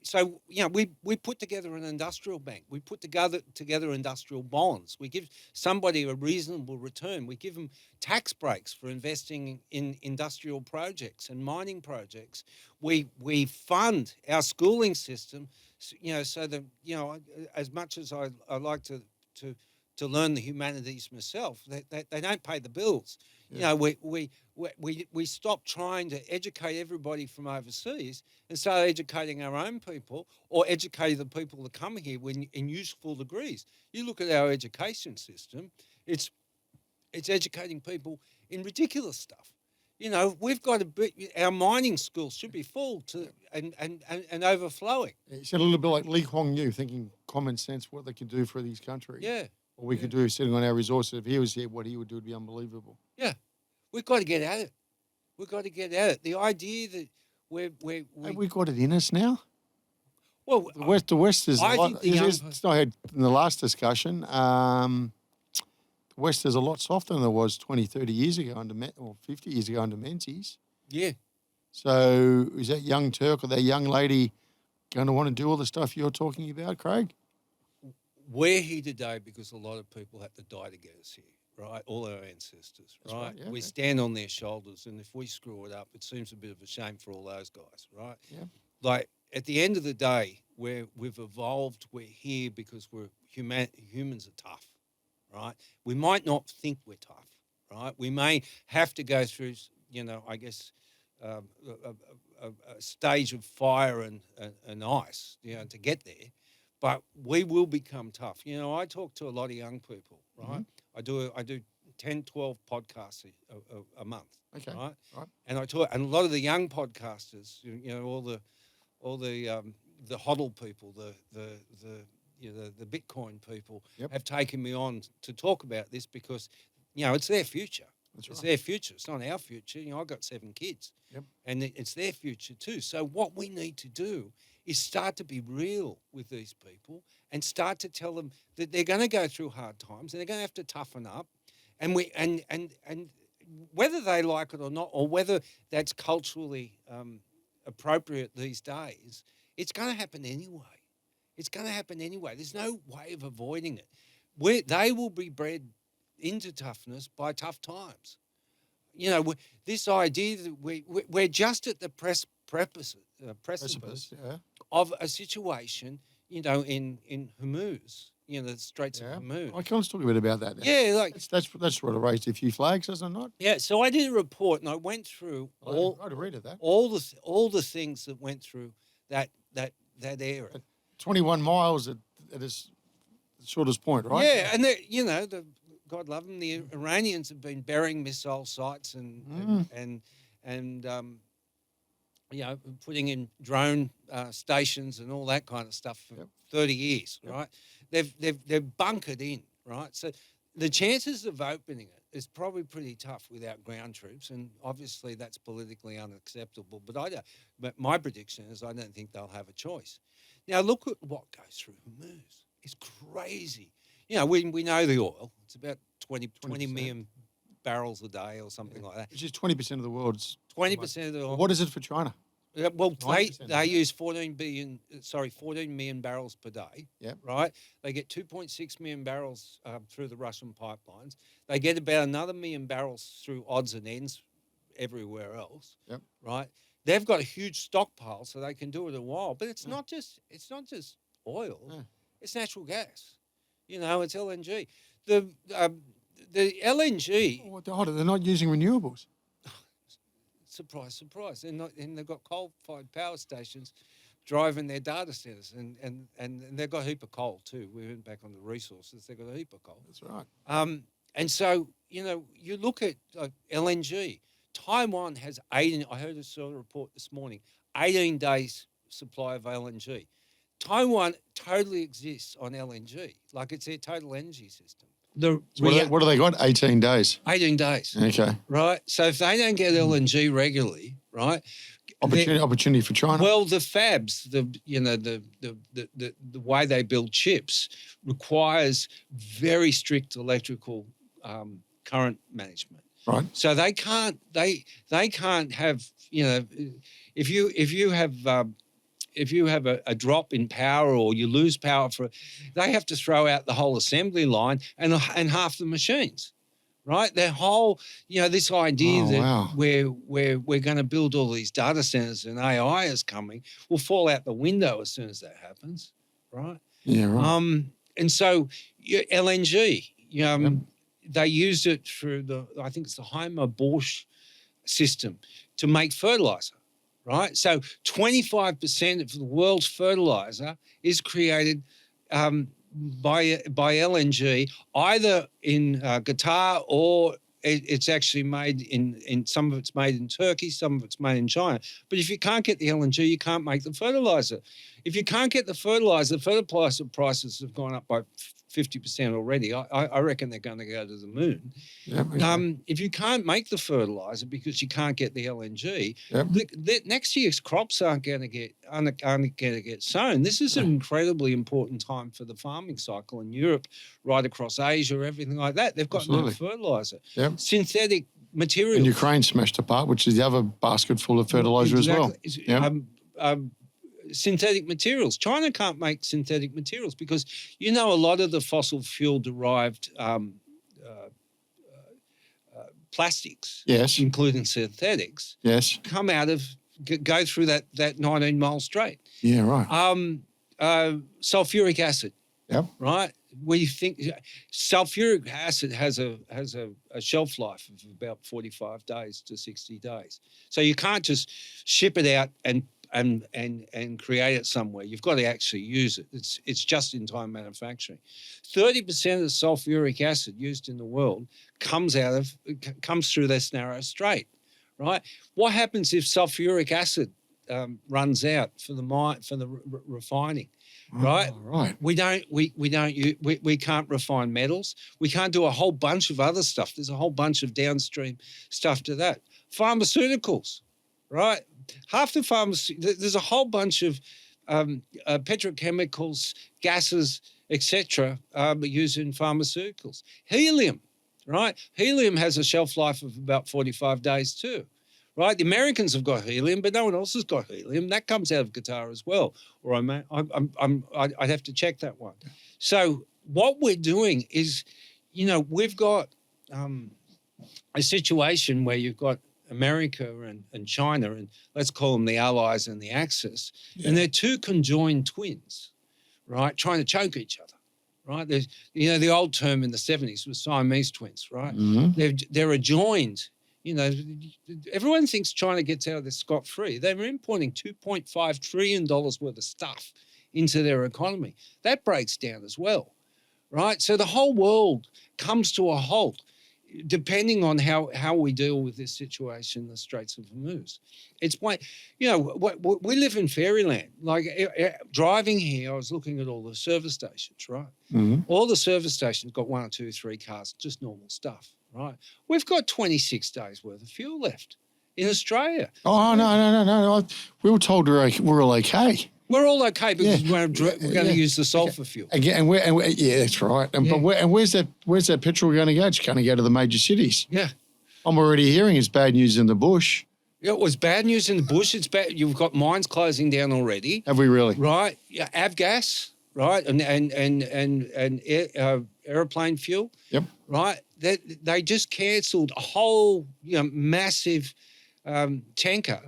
So we put together an industrial bank. We put together industrial bonds. We give somebody a reasonable return. We give them tax breaks for investing in industrial projects and mining projects. We fund our schooling system, so that as much as I like to learn the humanities myself, they don't pay the bills. Yeah. We stop trying to educate everybody from overseas and start educating our own people, or educate the people that come here in useful degrees. You look at our education system; it's educating people in ridiculous stuff. We've got our mining schools should be full and overflowing. It's a little bit like Lee Kuan Yew, thinking common sense, what they can do for these countries. Yeah. What we could do sitting on our resources. If he was here, what he would do would be unbelievable. Yeah. We've got to get at it. We've got to get at it. The idea that Have we got it in us now? Well, the West is. I think it's not had in the last discussion. the West is a lot softer than it was 20, 30 years ago or 50 years ago under Menzies. Yeah. So is that young Turk or that young lady going to want to do all the stuff you're talking about, Craig? We're here today because a lot of people had to die to get us here, right? All our ancestors, That's right? right, yeah, We yeah. stand on their shoulders, and if we screw it up, it seems a bit of a shame for all those guys, right? Yeah. Like at the end of the day, we've evolved, we're here because humans are tough, right? We might not think we're tough, right? We may have to go through, I guess, a stage of fire and ice, to get there. But we will become tough. I talk to a lot of young people, right? Mm-hmm. I do 10, 12 podcasts a month, Okay. right? Right. And and a lot of the young podcasters, all the hodl people, the Bitcoin people Yep. have taken me on to talk about this because, it's their future. That's It's right. their future. It's not our future. I've got 7 kids. Yep. And it's their future too. So what we need to do is start to be real with these people and start to tell them that they're going to go through hard times and they're going to have to toughen up. And whether they like it or not, or whether that's culturally appropriate these days, it's going to happen anyway. It's going to happen anyway. There's no way of avoiding it. They will be bred into toughness by tough times. This idea that we're just at the precipice Yeah. of a situation, in Hormuz, the Straits of Hormuz. I can talk a bit about that. Now. Yeah, like that's what raised a few flags, does it not? yeah. So I did a report and I went through I had to read it. That all the things that went through that area. 21 miles at its shortest point, right? Yeah, and God love them, the Iranians have been burying missile sites and putting in drone stations and all that kind of stuff for 30 years, right? They've bunkered in, right? So the chances of opening it is probably pretty tough without ground troops, and obviously that's politically unacceptable. But my prediction is I don't think they'll have a choice. Now look at what goes through Hormuz. It's crazy. We know the oil. It's about 20 million barrels a day or something like that. Which is 20% of the world's. 20% of the oil. What is it for China? Well, 90%, they use 14 million barrels per day. Yep. Right. They get 2.6 million barrels through the Russian pipelines. They get about another million barrels through odds and ends everywhere else. Yep. Right. They've got a huge stockpile, so they can do it a while. But it's not just oil. Yeah. It's natural gas. It's LNG. The LNG. Oh, they're not using renewables. Surprise, surprise. And they've got coal-fired power stations driving their data centers, and they've got a heap of coal too. We went back on the resources. They've got a heap of coal. That's right. And so, you look at LNG. Taiwan has 18, I heard a sort of report this morning, 18 days supply of LNG. Taiwan totally exists on LNG, like it's their total energy system. What do they got? 18 days. 18 days. Okay. Right. So if they don't get LNG regularly, right? Opportunity for China. Well, the fabs, the way they build chips requires very strict electrical current management. Right. So they can't have, if you have a drop in power or you lose power they have to throw out the whole assembly line and half the machines, right? Their whole, this idea we're going to build all these data centers and AI is coming will fall out the window as soon as that happens, right? Yeah, right. And so LNG, they used it through I think it's the Heimer-Bosch system to make fertilizer. Right, so 25% of the world's fertilizer is created by LNG, either in Qatar or it's actually made in some of it's made in Turkey, some of it's made in China. But if you can't get the LNG, you can't make the fertilizer. If you can't get the fertilizer prices have gone up by 50% already. I reckon they're going to go to the moon. Yep, okay. If you can't make the fertilizer because you can't get the LNG, Yep. next year's crops aren't going to get sown. This is an incredibly important time for the farming cycle in Europe, right across Asia, everything like that. They've got Absolutely. no fertilizer. Yep. Synthetic materials. And Ukraine smashed apart, which is the other basket full of fertilizer as well. Yep. Synthetic materials. China can't make synthetic materials because, a lot of the fossil fuel derived plastics, Yes. including synthetics, Yes. come out of, go through that 19-mile strait. Yeah, right. Sulfuric acid. Yep. Right? Where you think sulfuric acid has a shelf life of about 45 days to 60 days. So you can't just ship it out and create it somewhere. You've got to actually use it. It's just in time manufacturing. 30% of sulfuric acid used in the world comes through this narrow strait, right? What happens if sulfuric acid runs out for the refining? Right, right. We can't refine metals. We can't do a whole bunch of other stuff. There's a whole bunch of downstream stuff to that. Pharmaceuticals, right? Half the there's a whole bunch of petrochemicals, gases, etc. Used in pharmaceuticals. Helium, right? Helium has a shelf life of about 45 days too. Right, the Americans have got helium, but no one else has got helium. That comes out of Qatar as well. Or I'd have to check that one. So what we're doing is, we've got a situation where you've got America and China, and let's call them the Allies and the Axis, and they're two conjoined twins, right, trying to choke each other. Right, there's the old term in the 70s was Siamese twins. Right, they're adjoined. Everyone thinks China gets out of this scot-free. They were importing $2.5 trillion worth of stuff into their economy. That breaks down as well, right? So the whole world comes to a halt depending on how we deal with this situation in the Straits of Hormuz. It's why, we live in fairyland. Like driving here, I was looking at all the service stations, right? Mm-hmm. All the service stations got 1 or 2 or 3 cars, just normal stuff. Right, we've got 26 days worth of fuel left in Australia. Oh no! We were told we're all okay. We're all okay because we're going to use the sulfur fuel. Again, that's right. But where's that petrol going to go? It's going to go to the major cities. Yeah, I'm already hearing it's bad news in the bush. Yeah, it was bad news in the bush. It's bad. You've got mines closing down already. Have we really? Right. Yeah, avgas. Right, and airplane fuel. Yep. Right. They just cancelled a whole massive tanker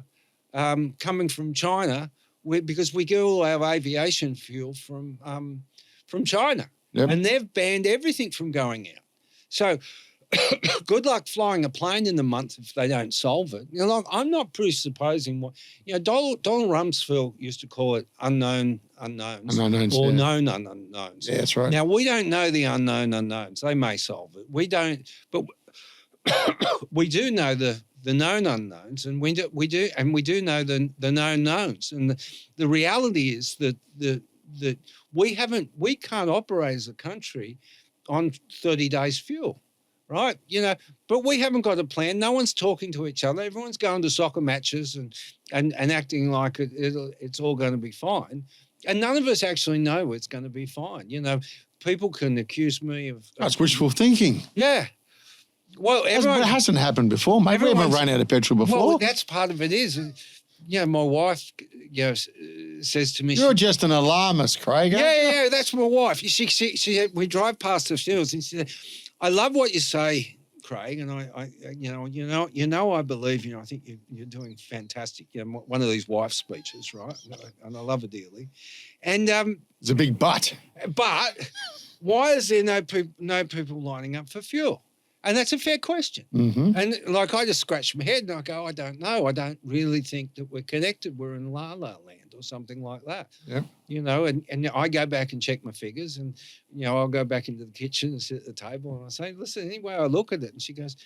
coming from China because we get all our aviation fuel from China, and they've banned everything from going out. So good luck flying a plane in the month if they don't solve it. I'm not presupposing what Donald Rumsfeld used to call it unknown unknowns or known unknowns. Yeah, that's right. Now we don't know the unknown unknowns. They may solve it. We don't, but we do know the known unknowns, and we do know the known knowns. And the reality is that we can't operate as a country on 30 days fuel. Right, but we haven't got a plan. No one's talking to each other. Everyone's going to soccer matches and acting like it's all going to be fine. And none of us actually know it's going to be fine. People can accuse me of... That's wishful thinking. Yeah. Well, it hasn't happened before, mate. We haven't run out of petrol before. Well, that's part of it is. My wife says to me... You're just an alarmist, Craig. Yeah, that's my wife. She we drive past the fields and she said... I love what you say, Craig, and I believe I think you're doing fantastic. One of these wife speeches, right? And I love it dearly. And it's a big but. But why is there no people lining up for fuel? And that's a fair question. Mm-hmm. And I just scratch my head and I go, I don't know. I don't really think that we're connected. We're in La La Land or something like that. Yeah. And I go back and check my figures and, I'll go back into the kitchen and sit at the table and I say, listen, anyway, I look at it. And she goes,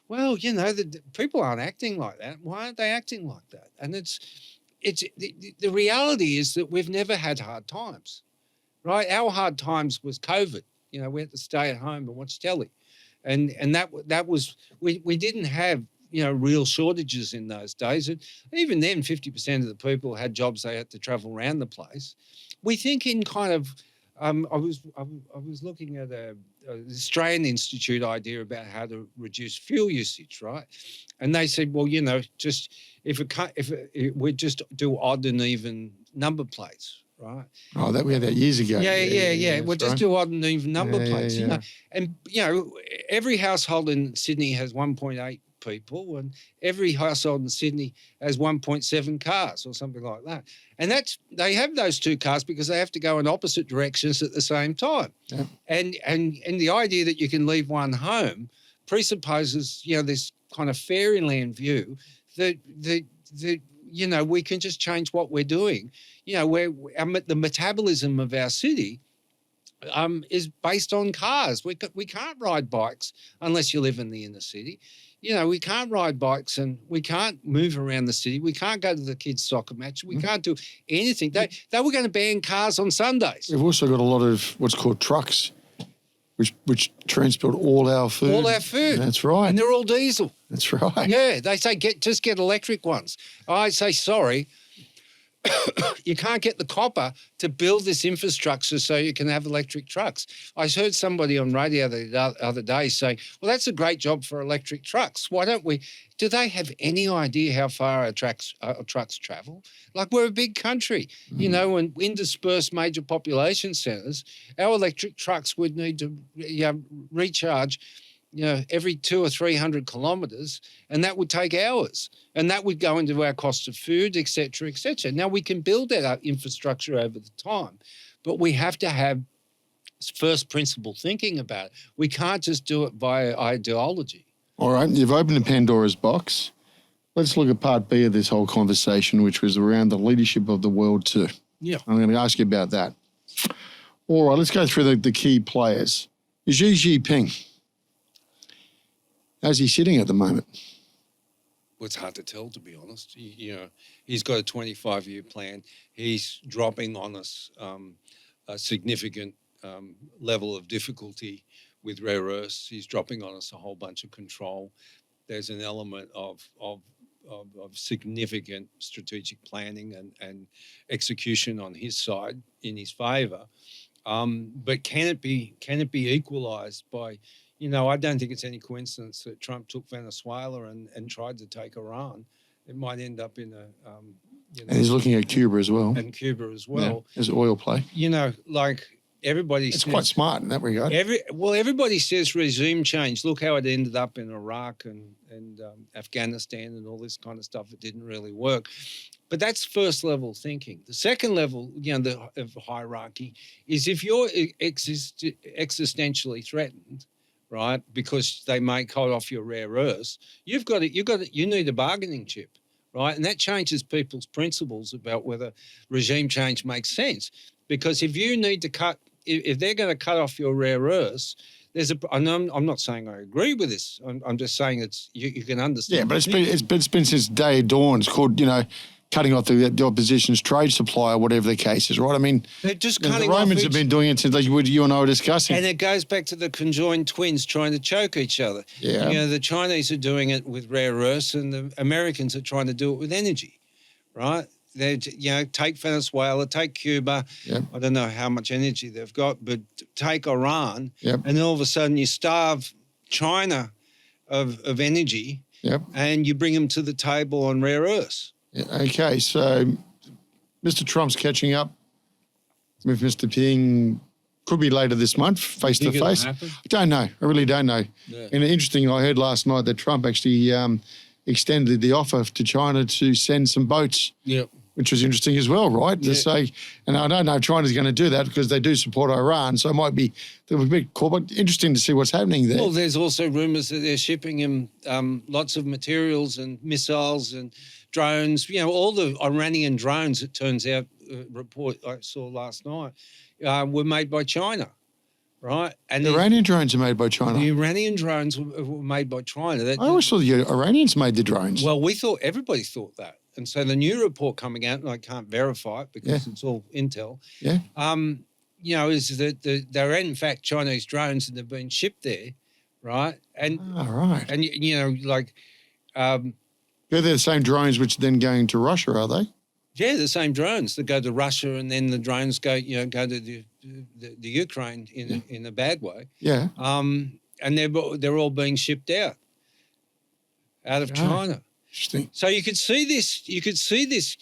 well, the people aren't acting like that. Why aren't they acting like that? And the reality is that we've never had hard times, right? Our hard times was COVID. We had to stay at home and watch telly. And that was, we didn't have, real shortages in those days. And even then, 50% of the people had jobs they had to travel around the place. We think in kind of, I was looking at the Australian Institute idea about how to reduce fuel usage, right? And they said, well, just we just do odd and even number plates, right? Oh, that we had that years ago. Yeah. We'll just do odd and even number plates, And every household in Sydney has 1.8 people, and every household in Sydney has 1.7 cars or something like that. And they have those two cars because they have to go in opposite directions at the same time. Yeah. And the idea that you can leave one home presupposes, this kind of fairyland view that we can just change what we're doing. Where the metabolism of our city is based on cars. We can't ride bikes unless you live in the inner city. We can't ride bikes and we can't move around the city. We can't go to the kids' soccer match. We can't do anything. They were going to ban cars on Sundays. We've also got a lot of what's called trucks, which transport all our food. All our food. That's right. And they're all diesel. That's right. Yeah, they say just get electric ones. I say, sorry, you can't get the copper to build this infrastructure so you can have electric trucks. I heard somebody on radio the other day saying, well, that's a great job for electric trucks. Why don't we? Do they have any idea how far our trucks travel? Like, we're a big country, and in dispersed major population centres, our electric trucks would need to recharge every 200 or 300 kilometres, and that would take hours, and that would go into our cost of food, et cetera, et cetera. Now, we can build that infrastructure over the time, but we have to have first principle thinking about it. We can't just do it via ideology. All right, you've opened a Pandora's box. Let's look at part B of this whole conversation, which was around the leadership of the world too. Yeah. I'm going to ask you about that. All right, let's go through the key players. Xi Jinping. How's he sitting at the moment? Well, it's hard to tell, to be honest. He's got a 25-year plan. He's dropping on us a significant level of difficulty with rare earths. He's dropping on us a whole bunch of control. There's an element of significant strategic planning and execution on his side in his favour. But can it be equalised by? I don't think it's any coincidence that Trump took Venezuela and tried to take Iran. It might end up in a... and he's looking at Cuba as well. And Cuba as well. Yeah, as an oil play. Like everybody It's quite smart in that regard. Everybody says regime change. Look how it ended up in Iraq and Afghanistan and all this kind of stuff. It didn't really work. But that's first level thinking. The second level, of hierarchy is if you're existentially threatened, right, because they may cut off your rare earths, you need a bargaining chip, right? And that changes people's principles about whether regime change makes sense. Because if you need to if they're going to cut off your rare earths, I'm not saying I agree with this. I'm just saying you can understand. Yeah, but it's been since day dawn. It's called, cutting off the opposition's trade supply or whatever the case is, right? I mean, they're just cutting the Romans have been doing it since you and I were discussing. And it goes back to the conjoined twins trying to choke each other. Yeah. The Chinese are doing it with rare earths and the Americans are trying to do it with energy, right? They, take Venezuela, take Cuba. Yep. I don't know how much energy they've got, but take Iran. Yep. And all of a sudden you starve China of energy. Yep. And you bring them to the table on rare earths. Yeah, okay, so Mr. Trump's catching up with Mr. Ping. Could be later this month, face to face. I don't know. I really don't know. Yeah. And interesting, I heard last night that Trump actually extended the offer to China to send some boats. Yep. Which was interesting as well, right? Yeah. To say, and I don't know if China's going to do that because they do support Iran, so it might be a bit cool, but interesting to see what's happening there. Well, there's also rumours that they're shipping him lots of materials and missiles and drones. All the Iranian drones, it turns out, report I saw last night, were made by China, right? And the Iranian drones are made by China. The Iranian drones were made by China. I always thought the Iranians made the drones. Well, everybody thought that. And so the new report coming out, and I can't verify it because it's all intel. Yeah. is that there are in fact Chinese drones that have been shipped there, right? And right. and They're the same drones which are then going to Russia, are they? yeah, the same drones that go to Russia, and then the drones go to the Ukraine in a bad way. Yeah. And they're all being shipped out of China. Interesting. So you could see this. You could see this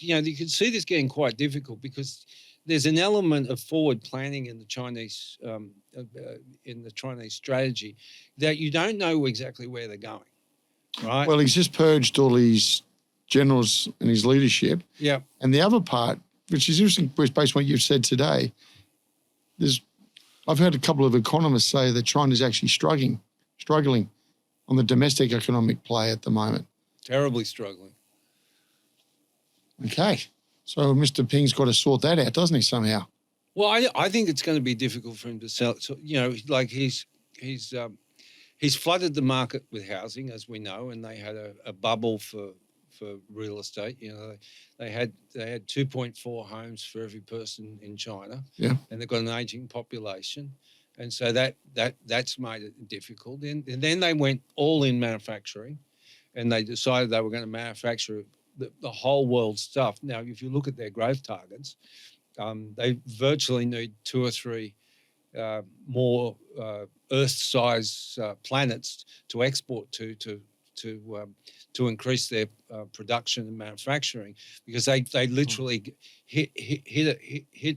getting quite difficult because there's an element of forward planning in the Chinese strategy that you don't know exactly where they're going. Right. Well, he's just purged all his generals and his leadership. Yeah. And the other part, which is interesting, based on what you've said today, I've heard a couple of economists say that China's actually struggling on the domestic economic play at the moment. Terribly struggling. Okay. So Mr. Ping's got to sort that out, doesn't he, somehow? Well, I think it's going to be difficult for him to sell. So, like he's flooded the market with housing, as we know, and they had a bubble for real estate. They had 2.4 homes for every person in China. Yeah. And they've got an aging population. And so that's made it difficult. And then they went all in manufacturing, and they decided they were going to manufacture the whole world stuff. Now, if you look at their growth targets, they virtually need 2 or 3 more Earth-size planets to export to increase their production and manufacturing, because they literally hit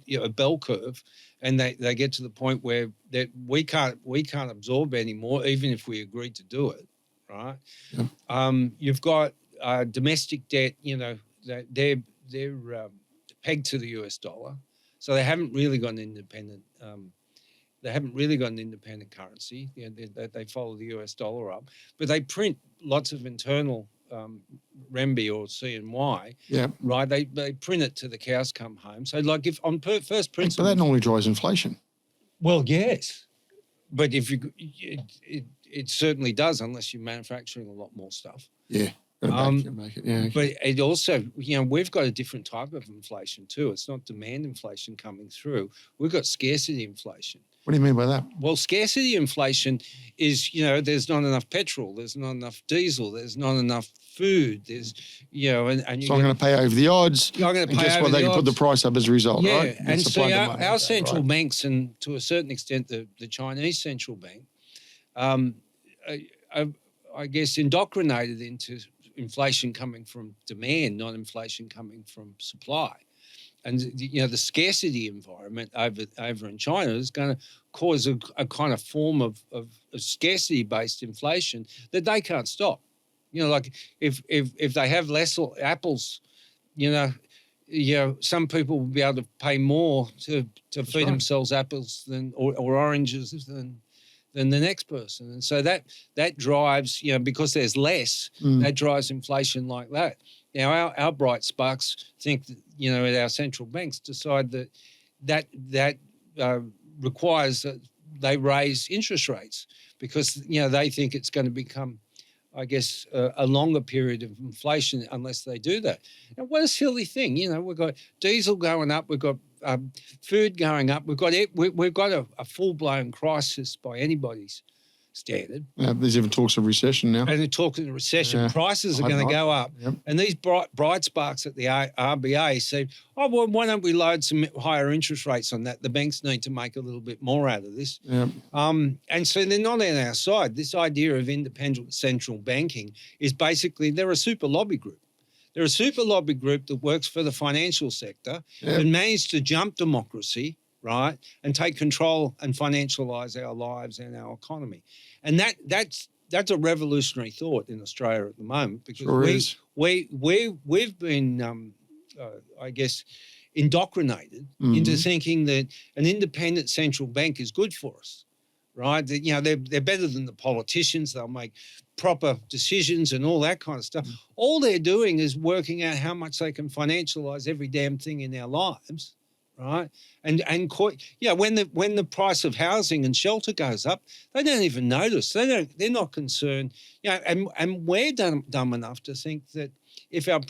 a bell curve, and they get to the point where that we can't absorb anymore, even if we agreed to do it, right? Yeah. You've got domestic debt. They're pegged to the US dollar, so they haven't really got an independent. They haven't really got an independent currency. They follow the US dollar up, but they print lots of internal renminbi or CNY. Yeah. Right. They print it to the cows come home. So, like, if on first principle, but that normally drives inflation. Well, yes, but if it certainly does, unless you're manufacturing a lot more stuff. Yeah. Make it. Yeah, okay. But it also, we've got a different type of inflation too. It's not demand inflation coming through. We've got scarcity inflation. What do you mean by that? Well, scarcity inflation is, there's not enough petrol, there's not enough diesel, there's not enough food, there's, and so I'm going to pay over the odds. I'm going to pay over the odds. And guess what? They can put the price up as a result, right? Yeah, and so our central banks, and to a certain extent the Chinese central bank, I guess indoctrinated into inflation coming from demand, not inflation coming from supply. And, the scarcity environment over in China is going to cause a kind of form of scarcity-based inflation that they can't stop. Like if they have less apples, some people will be able to pay more to feed themselves apples or oranges than the next person. And so that drives, because there's less, that drives inflation like that. Now, our bright sparks think that, at our central banks decide that requires that they raise interest rates because, they think it's going to become, I guess, a longer period of inflation unless they do that. Now, what a silly thing. We've got diesel going up, we've got food going up, we've got a full-blown crisis by anybody's standard. There's even talks of recession now. And they're talking of recession. Yeah. Prices are going to go up. Yep. And these bright sparks at the RBA say, well, why don't we load some higher interest rates on that? The banks need to make a little bit more out of this. Yep. And so they're not on our side. This idea of independent central banking is basically they're a super lobby group. They're a super lobby group that works for the financial sector and managed to jump democracy, right, and take control and financialise our lives and our economy. And that's a revolutionary thought in Australia at the moment, because we've been, I guess, indoctrinated into thinking that an independent central bank is good for us, right? That, they're better than the politicians. They'll make proper decisions and all that kind of stuff. All they're doing is working out how much they can financialise every damn thing in our lives. Right, when the price of housing and shelter goes up, they don't even notice. They're not concerned. And we're dumb enough to think that if our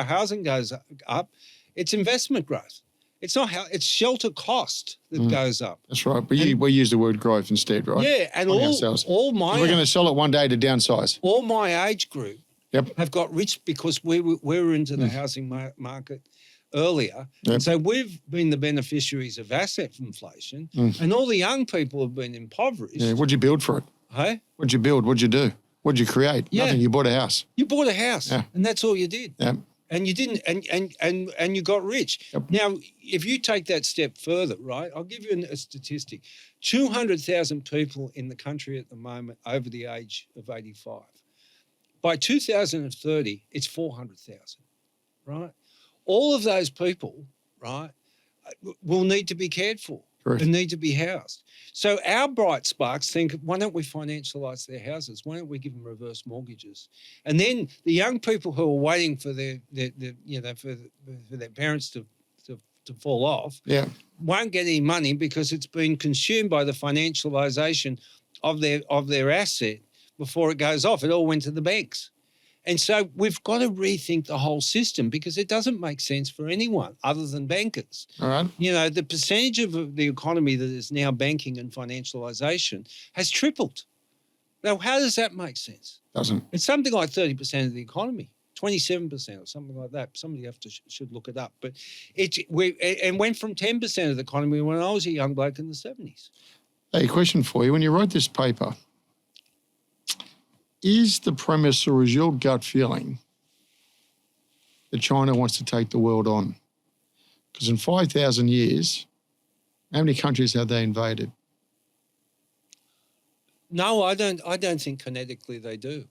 housing goes up, it's investment growth. It's not how it's shelter cost that goes up. That's right. But we use the word growth instead, right? Yeah, and On all ourselves. all So my we're going to sell it one day to downsize. all my age group Yep. have got rich because we were into the housing market earlier. Yep. And so we've been the beneficiaries of asset inflation, and all the young people have been impoverished. Yeah. What'd you build for it? Hey? What'd you build? What'd you do? What'd you create? Yeah. Nothing. You bought a house. You bought a house, and that's all you did. Yeah. And you didn't, and you got rich. Yep. Now, if you take that step further, right, I'll give you a statistic. 200,000 people in the country at the moment over the age of 85. By 2030, it's 400,000, right? All of those people, right, will need to be cared for. Correct. And need to be housed. So our bright sparks think, why don't we financialise their houses? Why don't we give them reverse mortgages? And then the young people who are waiting for their parents to fall off, won't get any money because it's been consumed by the financialisation of their asset before it goes off. It all went to the banks. And so we've got to rethink the whole system because it doesn't make sense for anyone other than bankers. All right. You know, the percentage of the economy that is now banking and financialisation has tripled. Now, how does that make sense? Doesn't. It's something like 30% of the economy, 27% or something like that. Somebody should look it up. But it went from 10% of the economy when I was a young bloke in the 70s. Hey, question for you. When you wrote this paper, is the premise or is your gut feeling that China wants to take the world on? Because in 5,000 years, how many countries have they invaded? No, I don't think kinetically they do.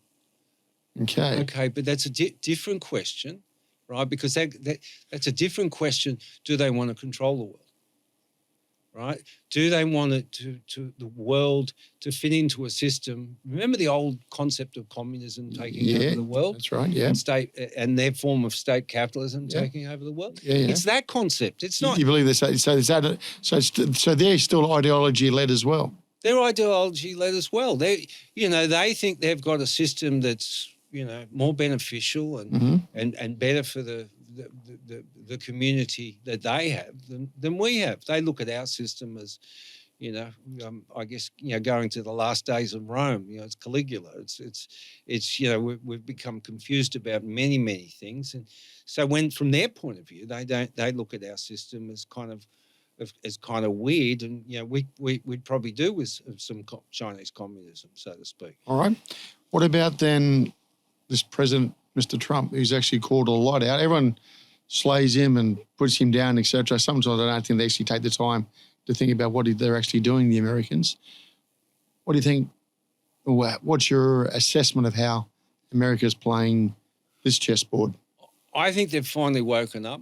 Okay. Okay, but that's a different question, right? Because that's a different question. Do they want to control the world? Right? Do they want it to the world to fit into a system? Remember the old concept of communism taking over the world? That's right, yeah. And their form of state capitalism taking over the world? Yeah, yeah. It's that concept. It's not. You believe this? So they're still ideology-led as well? They're ideology-led as well. They think they've got a system that's, more beneficial and better for the community that they have than we have. They look at our system as, I guess, going to the last days of Rome. It's Caligula. It's we've become confused about many, many things, and so from their point of view, they look at our system as kind of weird, and we'd probably do with some Chinese communism, so to speak. All right. What about then this president, Mr. Trump, who's actually called a lot out? Everyone slays him and puts him down, etc. Sometimes I don't think they actually take the time to think about what they're actually doing, the Americans. What do you think? What's your assessment of how America's playing this chessboard? I think they've finally woken up.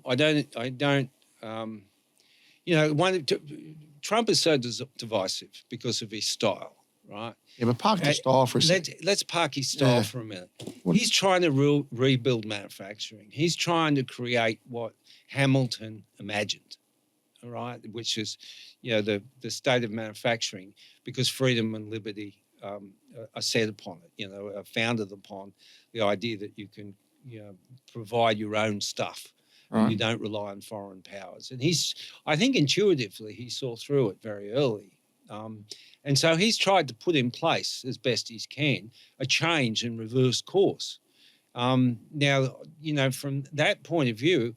Trump is so divisive because of his style, right? Yeah, but park the style for a second. Let's park his style for a minute. He's trying to rebuild manufacturing. He's trying to create what Hamilton imagined, all right, which is, the state of manufacturing, because freedom and liberty are set upon it, are founded upon the idea that you can, provide your own stuff. Right. You don't rely on foreign powers. And I think intuitively he saw through it very early. And so he's tried to put in place as best he can a change and reverse course. Now, from that point of view,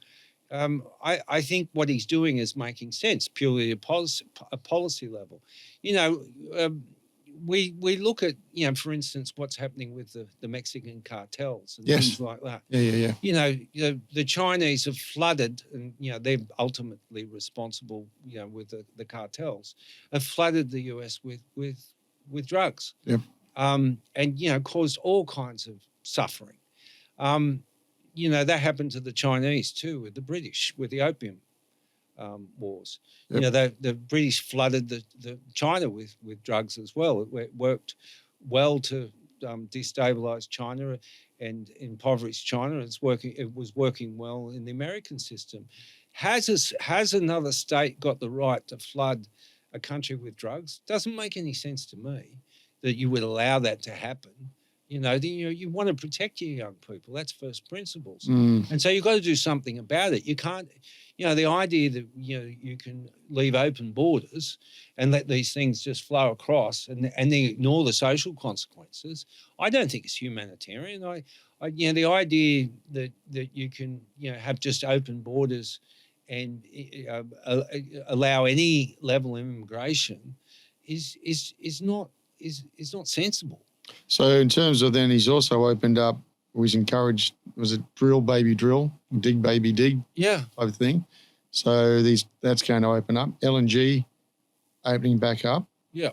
I think what he's doing is making sense purely at a policy level. We look at, for instance, what's happening with the Mexican cartels and things like that. Yeah. The Chinese have flooded, and, they're ultimately responsible, with the cartels, have flooded the US with drugs. Yep. And, caused all kinds of suffering. That happened to the Chinese too, with the British, with the opium wars. Yep. The British flooded the China with drugs as well. It worked well to destabilize China and impoverish China. It was working well in the American system. Has another state got the right to flood a country with drugs? Doesn't make any sense to me that you would allow that to happen. You want to protect your young people. That's first principles. Mm. And so you've got to do something about it. You can't, the idea that, you can leave open borders and let these things just flow across and then ignore the social consequences, I don't think it's humanitarian. The idea that you can, have just open borders and allow any level of immigration is not sensible. So in terms of then, he's also opened up, or he's encouraged, was it drill baby drill, dig baby dig, Yeah, type of thing. So that's going to open up. LNG opening back up. yeah.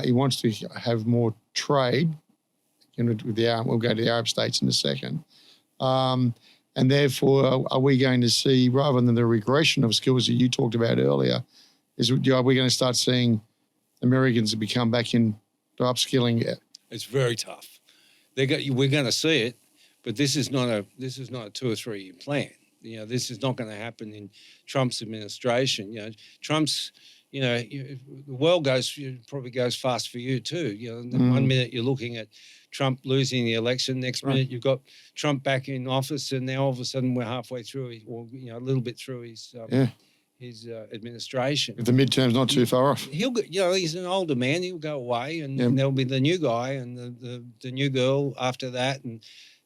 He wants to have more trade. We'll go to the Arab states in a second. And therefore, are we going to see, rather than the regression of skills that you talked about earlier, are we going to start seeing Americans become back into upskilling? It's very tough. We're going to see it, but this is not a 2 or 3 year plan. This is not going to happen in Trump's administration. Trump's, the world probably goes fast for you too. One minute you're looking at Trump losing the election, next minute you've got Trump back in office, and now all of a sudden we're halfway through, a little bit through his administration. If the midterm's not too far off. He'll go, he's an older man, he'll go away, and there'll be the new guy and the new girl after that, and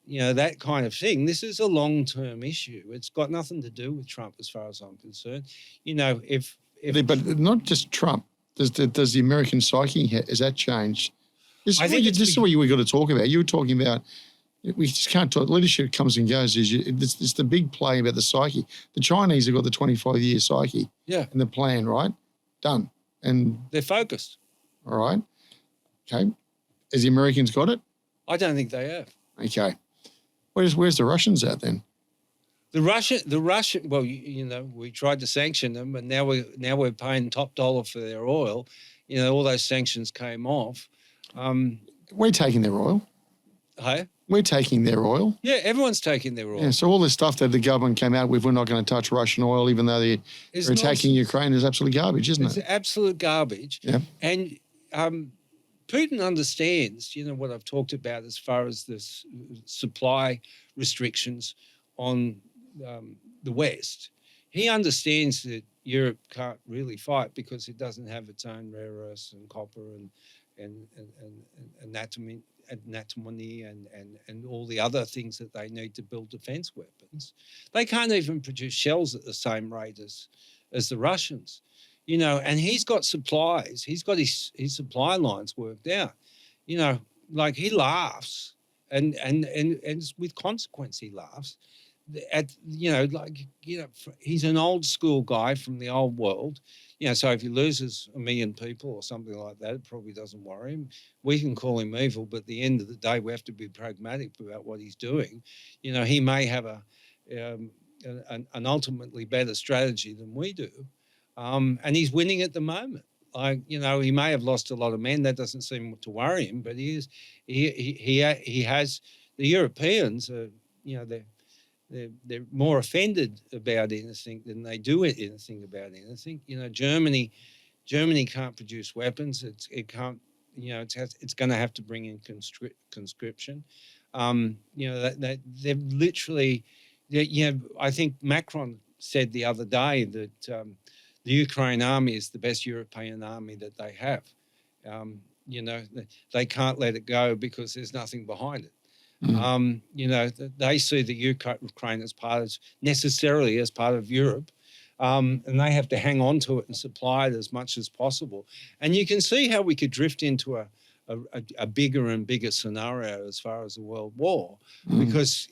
that kind of thing. This is a long-term issue. It's got nothing to do with Trump as far as I'm concerned. But not just Trump. Does the American psyche, has that changed? This is what we got to talk about. You were talking about, we just can't talk. Leadership comes and goes. It's the big play about the psyche. The Chinese have got the 25-year psyche. Yeah. And the plan, right? Done. And they're focused. All right. Okay. Has the Americans got it? I don't think they have. Okay. Where's the Russians at then? The Russian. Well, we tried to sanction them, but now we're paying top dollar for their oil. All those sanctions came off. We're taking their oil. Hey? We're taking their oil. Yeah, everyone's taking their oil. Yeah, so all this stuff that the government came out with, we're not going to touch Russian oil, even though they're attacking Ukraine, is absolute garbage, isn't it? It's absolute garbage. Yeah. And Putin understands, what I've talked about as far as the supply restrictions on the West. He understands that Europe can't really fight because it doesn't have its own rare earths and copper and antimony and all the other things that they need to build defense weapons. They can't even produce shells at the same rate as the Russians, and he's got supplies. He's got his supply lines worked out, like he laughs and with consequence he laughs at, he's an old school guy from the old world. So if he loses 1 million people or something like that, it probably doesn't worry him. We can call him evil, but at the end of the day, we have to be pragmatic about what he's doing. He may have an ultimately better strategy than we do, and he's winning at the moment. He may have lost a lot of men. That doesn't seem to worry him, but he has. The Europeans are, they're more offended about anything than they do anything about anything. Germany can't produce weapons. It can't. It's going to have to bring in conscription. That they've literally. I think Macron said the other day that the Ukraine army is the best European army that they have. They can't let it go because there's nothing behind it. They see the Ukraine necessarily as part of Europe, and they have to hang on to it and supply it as much as possible. And you can see how we could drift into a bigger and bigger scenario as far as a world war, because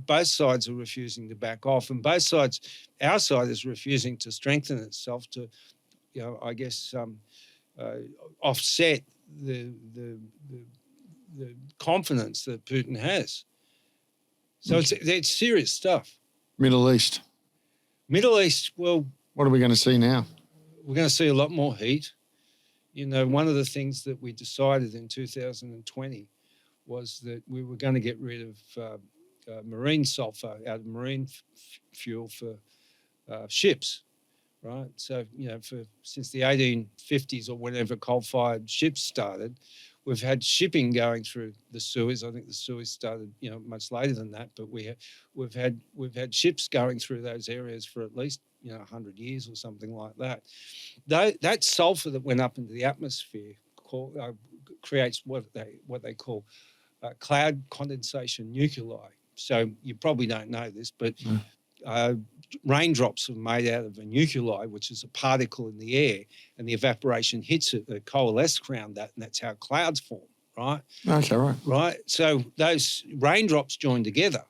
both sides are refusing to back off, and both sides, our side is refusing to strengthen itself to, offset the confidence that Putin has. So it's serious stuff. Middle East, well... What are we going to see now? We're going to see a lot more heat. One of the things that we decided in 2020 was that we were going to get rid of marine sulfur out of marine fuel for ships, right? So, since the 1850s or whenever coal-fired ships started, We've had shipping going through the Suez. I think the Suez started, much later than that, but we've had ships going through those areas for at least 100 years or something like that. That sulfur that went up into the atmosphere creates what they call cloud condensation nuclei. So you probably don't know this, but raindrops are made out of a nuclei, which is a particle in the air, and the evaporation hits it, they coalesce around that, and that's how clouds form, right? Okay, right. Right. So those raindrops join together,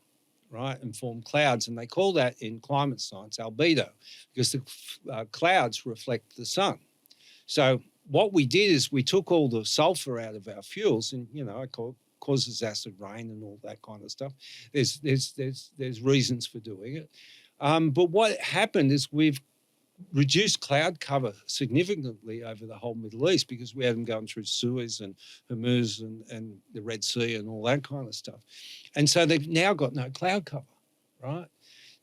right, and form clouds, and they call that in climate science albedo, because the clouds reflect the sun. So what we did is we took all the sulfur out of our fuels, and causes acid rain and all that kind of stuff. There's reasons for doing it, but what happened is we've reduced cloud cover significantly over the whole Middle East because we had them going through Suez and Hormuz and the Red Sea and all that kind of stuff, and so they've now got no cloud cover, right?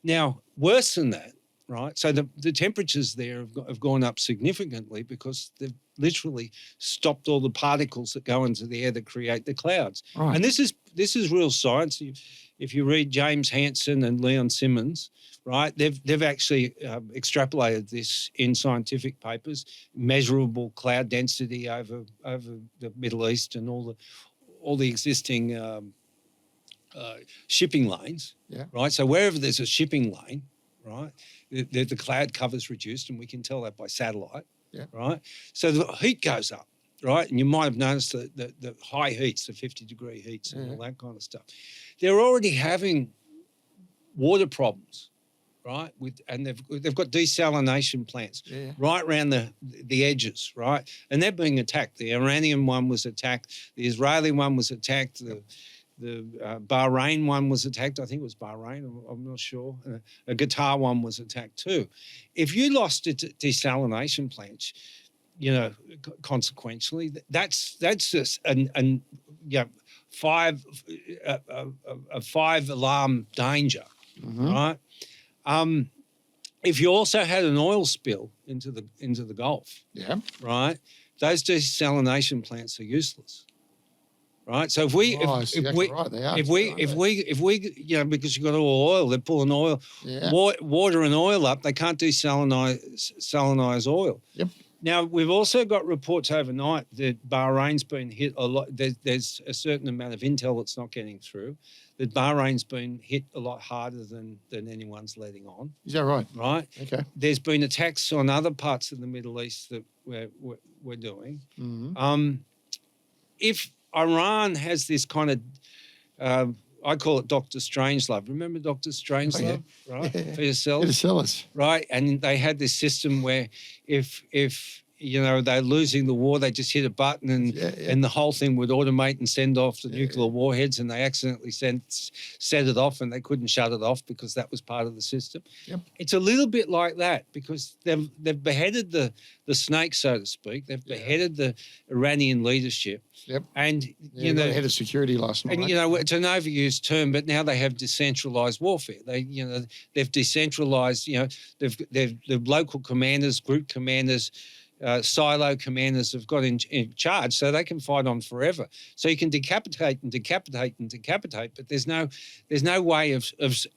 Now, worse than that, right? So the temperatures there have gone up significantly because they've literally stopped all the particles that go into the air that create the clouds. Right. And this is real science. If you read James Hansen and Leon Simmons, right, they've actually extrapolated this in scientific papers, measurable cloud density over the Middle East and all the existing shipping lanes, right? So wherever there's a shipping lane, right, the cloud cover's reduced, and we can tell that by satellite, right? So the heat goes up, right? And you might have noticed the high heats, the 50-degree heats and all that kind of stuff. They're already having water problems, right? And they've got desalination plants right around the edges, right? And they're being attacked. The Iranian one was attacked. The Israeli one was attacked. The Bahrain one was attacked. I think it was Bahrain. I'm not sure. A Qatar one was attacked too. If you lost a desalination plants, consequentially, that's just a 5-alarm danger, right? If you also had an oil spill into the Gulf, right, those desalination plants are useless. Right, so if we, because you've got all oil, they're pulling oil, water and oil up. They can't desalinize oil. Yep. Now we've also got reports overnight that Bahrain's been hit a lot. There's a certain amount of intel that's not getting through. That Bahrain's been hit a lot harder than anyone's letting on. Is that right? Right. Okay. There's been attacks on other parts of the Middle East that we're doing. If Iran has this kind of, I call it Dr. Strangelove. Remember Dr. Strangelove, right? For yourselves. Right, and they had this system where if they're losing the war, they just hit a button and the whole thing would automate and send off the nuclear warheads, and they accidentally set it off and they couldn't shut it off because that was part of the system. Yep. It's a little bit like that because they've beheaded the snake, so to speak. They've beheaded the Iranian leadership. Yep. And they had head of security last night. And it's an overused term, but now they have decentralized warfare. They've decentralized. The local commanders, group commanders, silo commanders have got in charge, so they can fight on forever. So you can decapitate, but there's no way of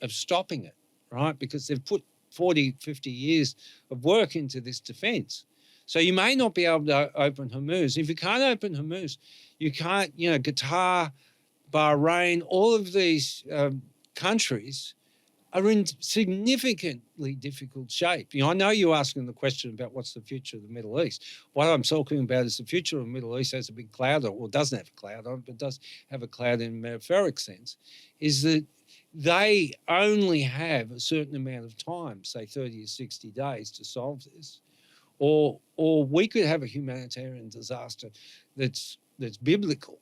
stopping it, right? Because they've put 40, 50 years of work into this defense. So you may not be able to open Hormuz. If you can't open Hormuz, you can't, Qatar, Bahrain, all of these countries are in significantly difficult shape. I know you're asking the question about what's the future of the Middle East. What I'm talking about is the future of the Middle East has a big cloud, or doesn't have a cloud on it, but does have a cloud in a metaphoric sense, is that they only have a certain amount of time, say 30 or 60 days, to solve this. Or we could have a humanitarian disaster that's biblical,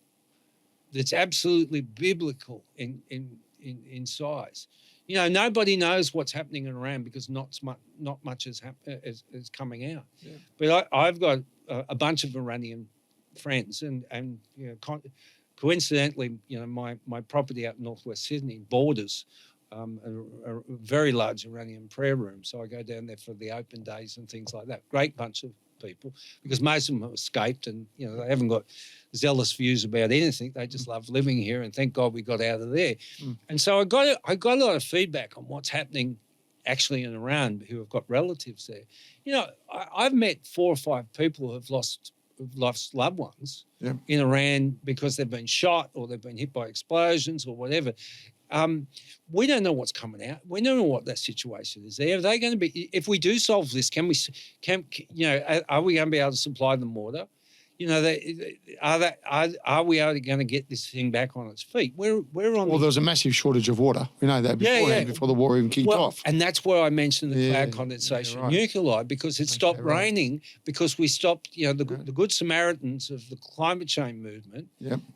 that's absolutely biblical in size. Nobody knows what's happening in Iran because not much is coming out. Yeah. But I've got a bunch of Iranian friends, and coincidentally, my property out in northwest Sydney borders a very large Iranian prayer room. So I go down there for the open days and things like that. Great bunch of people because most of them have escaped and, they haven't got zealous views about anything. They just love living here and thank God we got out of there. And so I got a lot of feedback on what's happening actually in Iran who have got relatives there. I've met 4 or 5 people who have lost loved ones in Iran because they've been shot or they've been hit by explosions or whatever. We don't know what's coming out. We don't know what that situation is there. Are they going to be? If we do solve this, are we going to be able to supply them water? Are we going to get this thing back on its feet? We're on. Well, there was a massive shortage of water. We know that before the war even kicked off. And that's where I mentioned the cloud condensation nuclei because it stopped raining because we stopped. The Good Samaritans of the climate change movement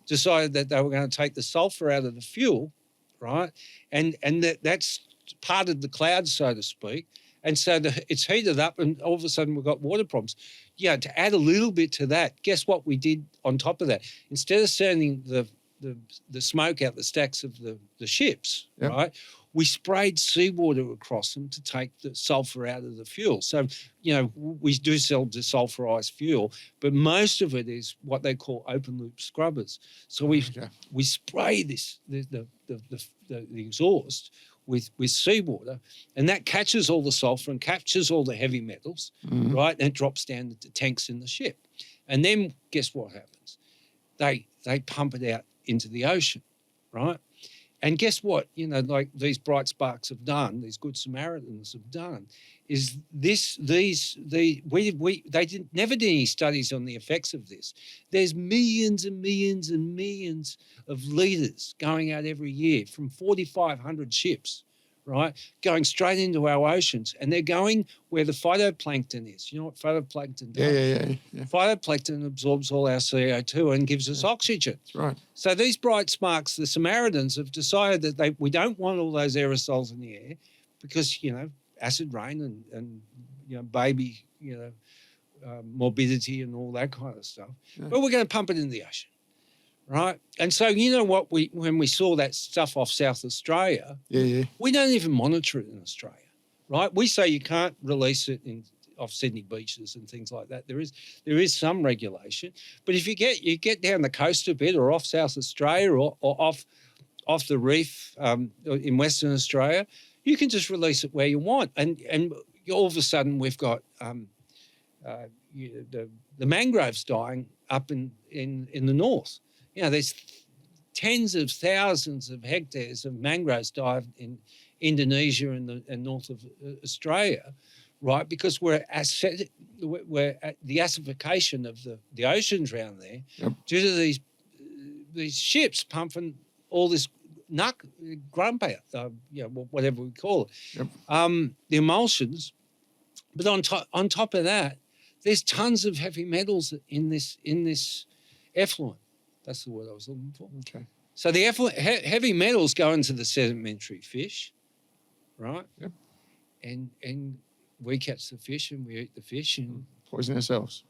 decided that they were going to take the sulfur out of the fuel, right? And that's parted the clouds, so to speak. And so it's heated up and all of a sudden we've got water problems. To add a little bit to that, guess what we did on top of that? Instead of sending the smoke out the stacks of the ships, right, we sprayed seawater across them to take the sulfur out of the fuel. So, we do sell desulfurized fuel, but most of it is what they call open loop scrubbers. So we spray the exhaust with seawater, and that catches all the sulfur and captures all the heavy metals, right? And it drops down the tanks in the ship. And then guess what happens? They pump it out into the ocean, right? And guess what? Like these bright sparks have done, these Good Samaritans have done, is they never did any studies on the effects of this. There's millions and millions and millions of litres going out every year from 4,500 ships, right, going straight into our oceans, and they're going where the phytoplankton is. You know what phytoplankton does? Yeah. Phytoplankton absorbs all our CO2 and gives us oxygen. That's right. So these bright sparks, the Samaritans, have decided that we don't want all those aerosols in the air because, acid rain and baby, morbidity and all that kind of stuff. Yeah. But we're going to pump it in the ocean, right? And so when we saw that stuff off South Australia, we don't even monitor it in Australia, right? We say you can't release it off Sydney beaches and things like that. There is some regulation, but if you get down the coast a bit or off South Australia or off the reef in Western Australia, you can just release it where you want, and all of a sudden we've got the mangroves dying up in the north. There's tens of thousands of hectares of mangroves died in Indonesia and north of Australia, right? Because we're at the acidification of the oceans around there due to these ships pumping all this grump out, whatever we call it, the emulsions. But on top of that, there's tons of heavy metals in this effluent. That's the word I was looking for. Okay. So the heavy metals go into the sedimentary fish, right? Yep. And we catch the fish and we eat the fish and poison ourselves.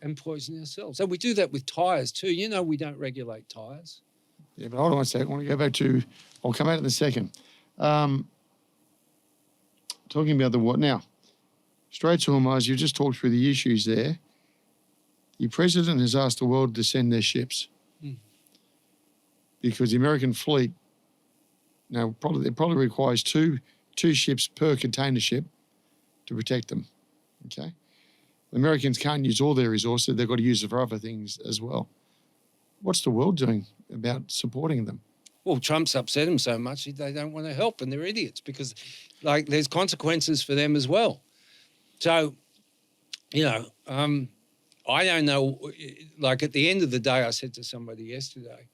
So we do that with tyres too. We don't regulate tyres. Yeah, but hold on a second. I want to go back to, I'll come out in a second. Talking about the what now? Straits of Hormuz, you just talked through the issues there. The president has asked the world to send their ships because the American fleet now probably requires two ships per container ship to protect them. Okay, the Americans can't use all their resources; they've got to use it for other things as well. What's the world doing about supporting them? Well, Trump's upset them so much they don't want to help, and they're idiots because, there's consequences for them as well. So, I don't know. At the end of the day, I said to somebody yesterday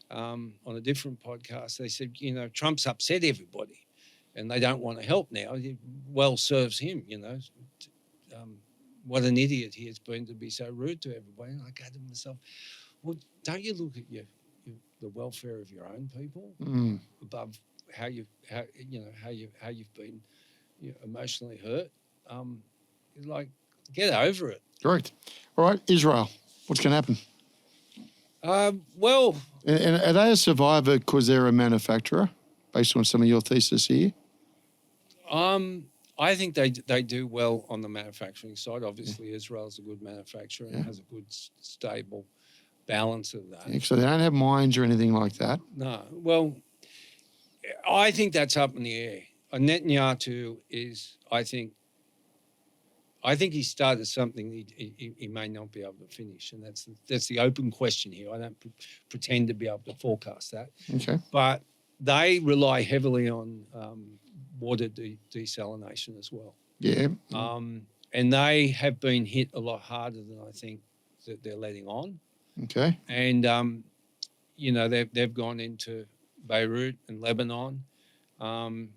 on a different podcast, they said, Trump's upset everybody and they don't want to help now. It well serves him, what an idiot he has been to be so rude to everybody. And I go to myself, well, don't you look at the welfare of your own people above how you've been emotionally hurt? Get over it. Correct. All right, Israel, what's going to happen? Well... And are they a survivor because they're a manufacturer, based on some of your thesis here? I I think they do well on the manufacturing side. Obviously, Israel's a good manufacturer and has a good stable balance of that. Yeah, so they don't have mines or anything like that. No, well, I think that's up in the air. Netanyahu is, I think he started something he may not be able to finish, and that's the open question here. I don't pretend to be able to forecast that. Okay. But they rely heavily on water desalination as well. Yeah. And they have been hit a lot harder than I think that they're letting on. Okay. And they've gone into Beirut and Lebanon to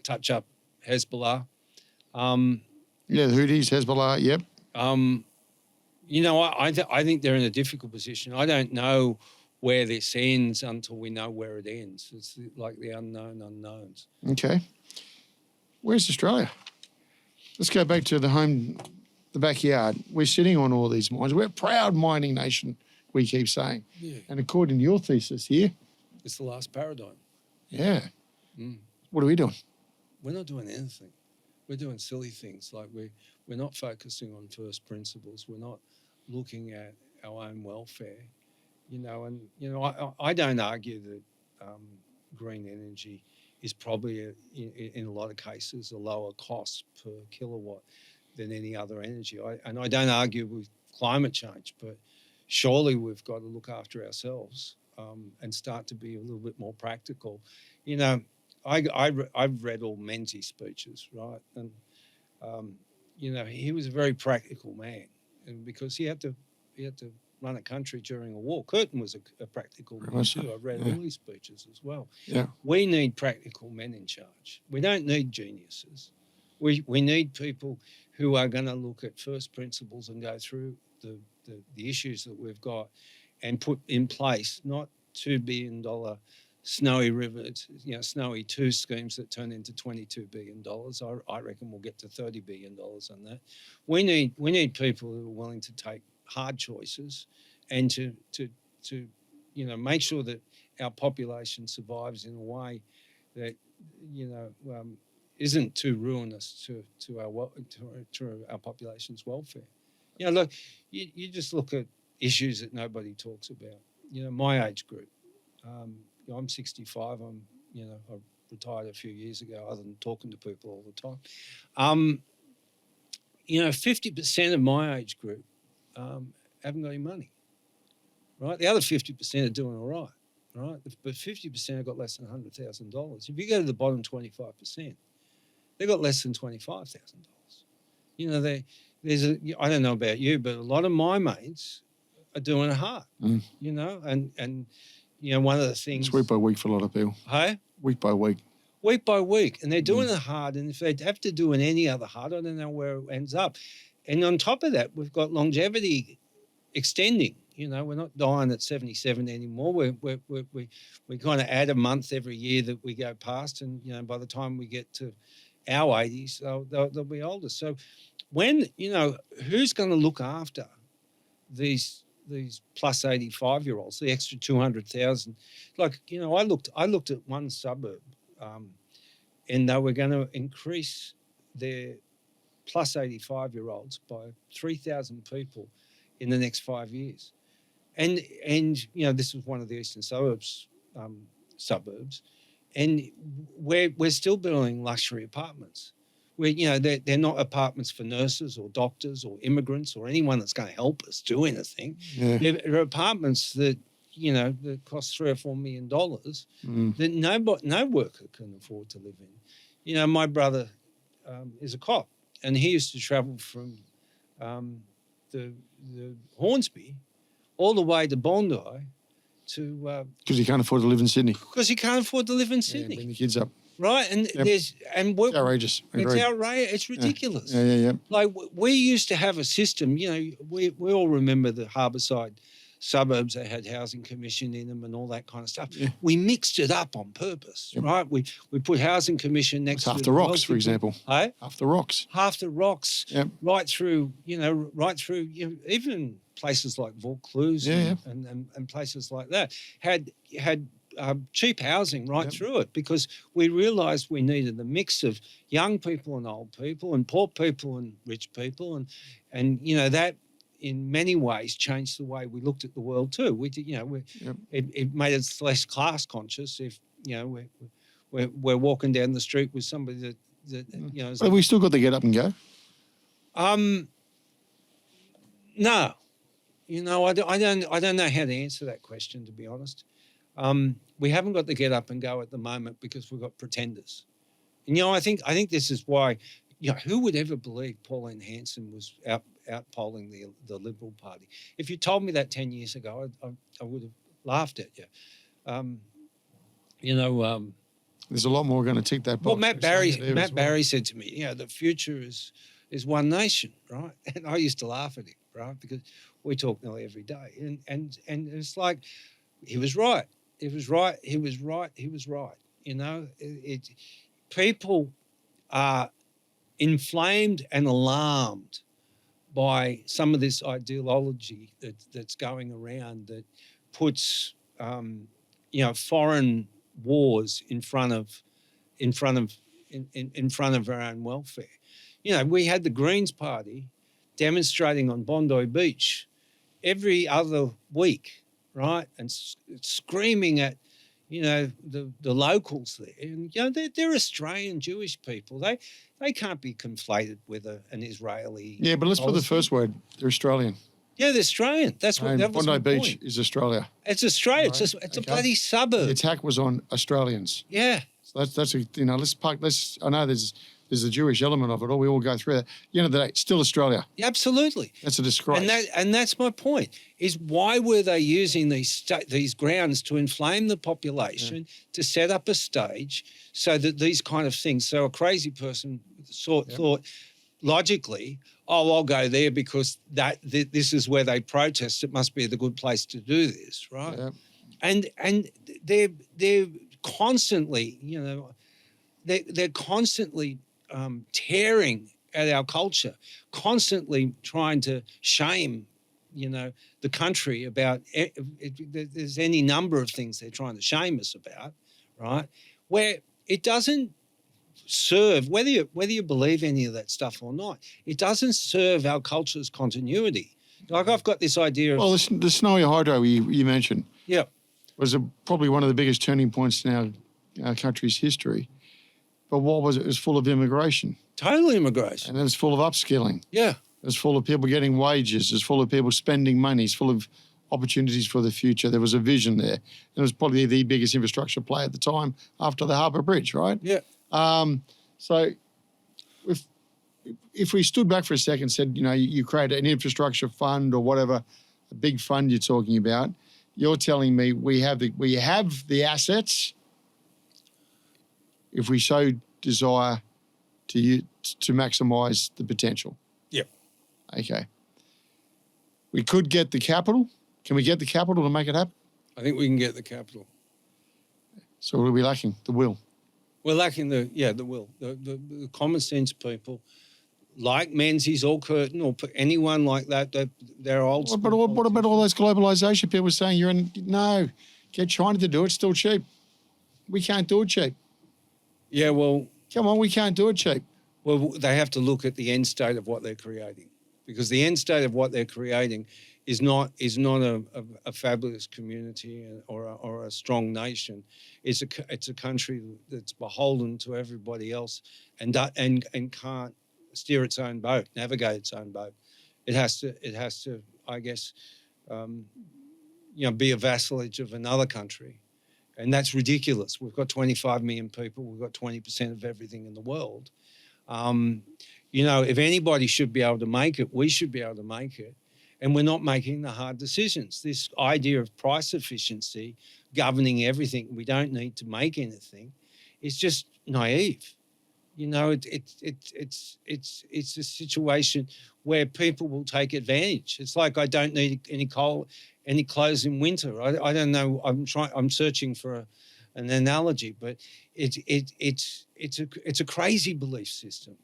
touch up Hezbollah. Yeah, the Houthis, Hezbollah, yep. I think they're in a difficult position. I don't know where this ends until we know where it ends. It's like the unknown unknowns. Okay. Where's Australia? Let's go back to the backyard. We're sitting on all these mines. We're a proud mining nation, we keep saying. Yeah. And according to your thesis here... It's the last paradigm. Yeah. What are we doing? We're not doing anything. We're doing silly things. Like we're not focusing on first principles. We're not looking at our own welfare. I don't argue that green energy is probably, in a lot of cases, a lower cost per kilowatt than any other energy. I don't argue with climate change, but surely we've got to look after ourselves and start to be a little bit more practical. I've read all Menzies' speeches, right? And, he was a very practical man, and because he had to run a country during a war. Curtin was a practical man too. I've read all his speeches as well. Yeah. We need practical men in charge. We don't need geniuses. We need people who are going to look at first principles and go through the issues that we've got and put in place not $2 billion Snowy Rivers, Snowy 2 schemes that turn into $22 billion. I reckon we'll get to $30 billion on that. We need people who are willing to take hard choices and to make sure that our population survives in a way that isn't too ruinous to our population's welfare. Look, you just look at issues that nobody talks about. My age group. I'm 65. I retired a few years ago, other than talking to people all the time. 50% of my age group haven't got any money, right? The other 50% are doing all right, right? But 50% have got less than $100,000. If you go to the bottom 25%, they've got less than $25,000. I don't know about you, but a lot of my mates are doing it hard, and one of the things... It's week by week for a lot of people. Hey? Week by week. Week by week. And they're doing it hard. And if they have to do it any other hard, I don't know where it ends up. And on top of that, we've got longevity extending. We're not dying at 77 anymore. We kind of add a month every year that we go past. And, by the time we get to our 80s, they'll be older. So who's going to look after these plus 85-year-olds, the extra 200,000. I looked at one suburb, and they were going to increase their plus 85-year-olds by 3,000 people in the next 5 years. And this was one of the eastern suburbs, and we're still building luxury apartments. They're not apartments for nurses or doctors or immigrants or anyone that's going to help us do anything. Yeah. They're apartments that that cost $3 or $4 million that no worker can afford to live in. My brother is a cop, and he used to travel from the Hornsby all the way to Bondi to because he can't afford to live in Sydney. Because he can't afford to live in Sydney. Bring the kids up. Right, and it's outrageous. It's outrageous. It's ridiculous. Yeah. Like we used to have a system. We all remember the harbourside suburbs that had housing commission in them and all that kind of stuff. Yeah. We mixed it up on purpose, right? We put housing commission next to half the rocks, for example. Hey? Half the rocks. Half the rocks. Yep. Right through even places like Vaucluse and places like that had cheap housing right through it, because we realised we needed a mix of young people and old people, and poor people and rich people, and that in many ways changed the way we looked at the world too. It made us less class conscious if we're walking down the street with somebody that. But have we still got to get up and go? No, I don't know how to answer that question, to be honest. We haven't got to get up and go at the moment because we've got pretenders. And I think this is why. Who would ever believe Pauline Hanson was out polling the Liberal Party? If you told me that 10 years ago, I would have laughed at you. There's a lot more going to tick that box. Well, Matt Barry said to me, the future is one nation, right? And I used to laugh at him, right? Because we talk nearly every day. And it's like, he was right. He was right. People are inflamed and alarmed by some of this ideology that's going around that puts foreign wars in front of our own welfare. We had the Greens Party demonstrating on Bondi Beach every other week, right, and screaming at the locals there. And they're Australian Jewish people. They can't be conflated with an Israeli. Yeah, but let's put the first word. They're Australian. Yeah, they're Australian. That's what that was. Bondi Beach is Australia. It's Australia. Right? It's a bloody suburb. The attack was on Australians. Yeah. So that's let's park. I know there's a Jewish element of it all. We all go through that. The day, it's still Australia. Yeah, absolutely. That's a disgrace. And that's my point. Is why were they using these grounds to inflame the population, to set up a stage so that these kind of things? So a crazy person thought logically, I'll go there because this is where they protest. It must be the good place to do this, right? Yeah. And they're constantly, they're constantly tearing at our culture, constantly trying to shame, the country about. There's any number of things they're trying to shame us about, right? Where it doesn't serve, whether you believe any of that stuff or not, it doesn't serve our culture's continuity. Like I've got this idea of... Well, the snowy hydro you mentioned was probably one of the biggest turning points in our country's history. But what was it? It was full of immigration. Total immigration. And it was full of upskilling. Yeah. It was full of people getting wages. It was full of people spending money. It's full of opportunities for the future. There was a vision there. It was probably the biggest infrastructure play at the time after the Harbour Bridge, right? Yeah. So if we stood back for a second and said, you create an infrastructure fund or whatever, a big fund you're talking about, you're telling me we have the assets if we so desire to maximise the potential. Yep. Okay. We could get the capital. Can we get the capital to make it happen? I think we can get the capital. So what are we lacking? The will. We're lacking the will. The common sense people, like Menzies or Curtin or anyone like that, they're old school. But what about all those globalisation people saying no, get China to do it, it's still cheap. We can't do it cheap. Yeah, well... Come on, we can't do it cheap. Well, they have to look at the end state of what they're creating, because the end state of what they're creating is not a fabulous community or a strong nation. It's a country that's beholden to everybody else and can't steer its own boat, navigate its own boat. It has to, I guess, be a vassalage of another country. And that's ridiculous. We've got 25 million people. We've got 20% of everything in the world. If anybody should be able to make it, we should be able to make it. And we're not making the hard decisions. This idea of price efficiency governing everything, we don't need to make anything, is just naive. It's a situation where people will take advantage. It's like I don't need any clothes in winter. I don't know. I'm searching for an analogy, but it's a crazy belief system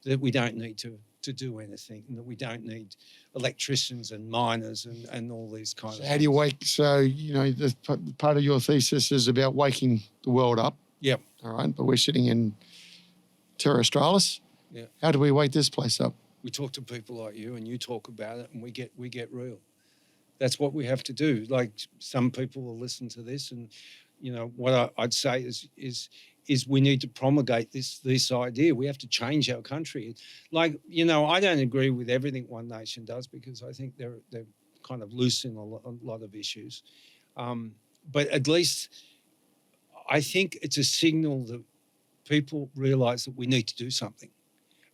that we don't need to to do anything, and that we don't need electricians and miners and all these kind of How do you things. wake? So, the part of your thesis is about waking the world up. Yep. All right. But we're sitting in Terra Australis. Yeah. How do we wake this place up? We talk to people like you, and you talk about it, and we get real. That's what we have to do. Like, some people will listen to this, and what I'd say is we need to promulgate this idea. We have to change our country. Like, I don't agree with everything One Nation does, because I think they're kind of loose in a lot of issues. But at least I think it's a signal that people realise that we need to do something.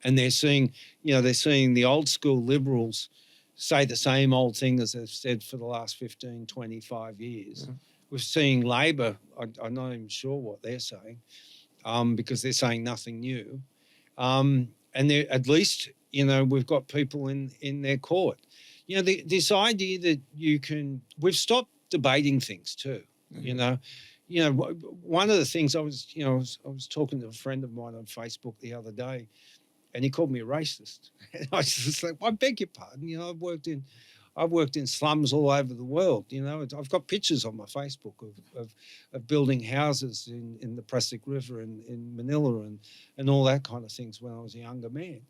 And they're seeing the old school liberals say the same old thing as they've said for the last 15, 25 years. Yeah. We're seeing Labor, I'm not even sure what they're saying, because they're saying nothing new. And at least, we've got people in their court. This idea that we've stopped debating things too, one of the things I was talking to a friend of mine on Facebook the other day, and he called me a racist. And I was just like, I beg your pardon. I've worked in slums all over the world. I've got pictures on my Facebook of building houses in the Prasik River in Manila and all that kind of things when I was a younger man.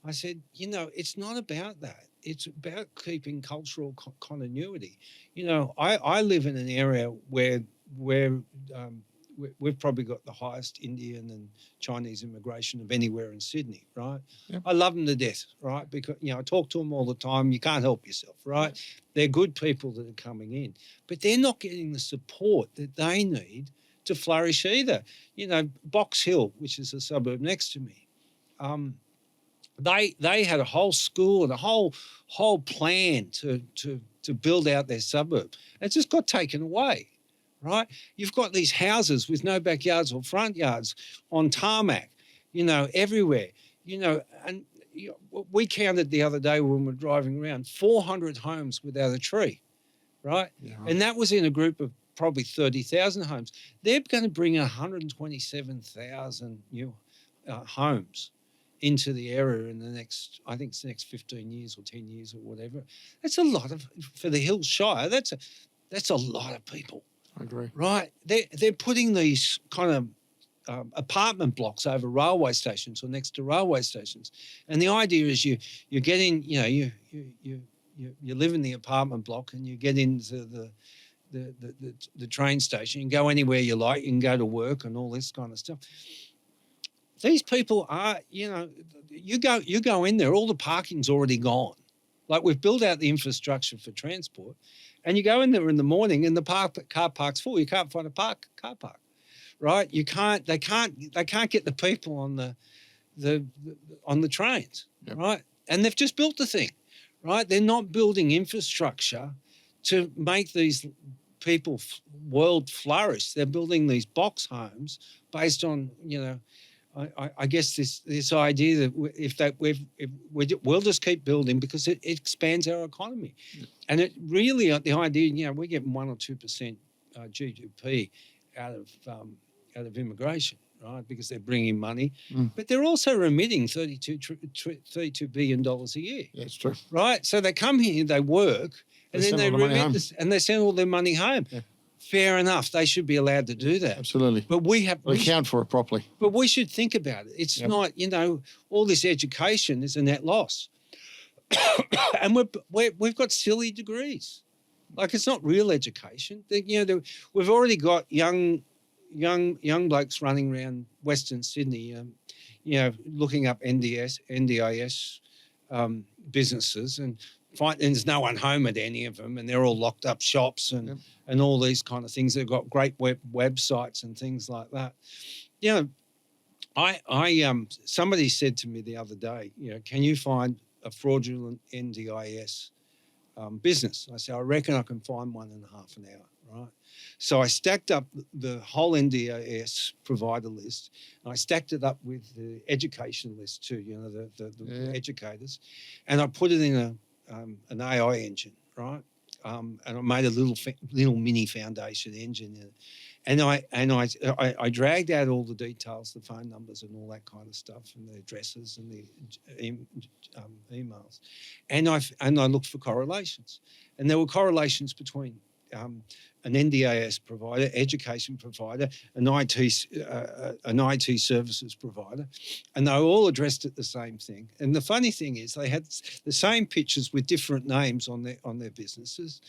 I said, it's not about that. It's about keeping cultural continuity. I live in an area where we've probably got the highest Indian and Chinese immigration of anywhere in Sydney, right? Yep. I love them to death, right? Because, I talk to them all the time. You can't help yourself, right? Yep. They're good people that are coming in, but they're not getting the support that they need to flourish either. Box Hill, which is a suburb next to me, they had a whole school and a whole plan to build out their suburb. It just got taken away. Right? You've got these houses with no backyards or front yards on tarmac, everywhere, and we counted the other day when we were driving around 400 homes without a tree, right? Yeah. And that was in a group of probably 30,000 homes. They're going to bring 127,000 new homes into the area in the next 15 years or 10 years or whatever. That's a lot for the Hills Shire. That's a lot of people. I agree. Right. They're putting these kind of apartment blocks over railway stations or next to railway stations. And the idea is you get in, you live in the apartment block and you get into the train station. You can go anywhere you like. You can go to work and all this kind of stuff. These people are, you go in there, all the parking's already gone. Like, we've built out the infrastructure for transport, and you go in there in the morning and the car park's full. You can't find a car park, right? They can't get the people on the trains, yep. Right? And they've just built the thing, right? They're not building infrastructure to make these people world flourish. They're building these box homes based on, I guess this idea that we'll just keep building because it expands our economy, and it really the idea we're getting 1 or 2% GDP out of immigration, right? Because they're bringing money, but they're also remitting $32 billion a year. Yeah, it's true, right? So they come here, they work, and then they remit this, and they send all their money home. Yeah. Fair enough. They should be allowed to do that. Absolutely. But we account for it properly. But we should think about it. It's not, all this education is a net loss. And we've got silly degrees. Like, it's not real education. We've already got young blokes running around Western Sydney, looking up NDIS businesses and there's no one home at any of them, and they're all locked up shops and all these kind of things. They've got great websites and things like that. Somebody said to me the other day, can you find a fraudulent NDIS business? I said, I reckon I can find one in half an hour, right? So I stacked up the whole NDIS provider list, and I stacked it up with the education list too, the educators, and I put it in an AI engine, right? And I made a little mini foundation engine in it. And I dragged out all the details, the phone numbers and all that kind of stuff, and the addresses and the emails, and I looked for correlations, and there were correlations between an NDAS provider, education provider, an IT services provider, and they were all addressed at the same thing. And the funny thing is, they had the same pictures with different names on their businesses.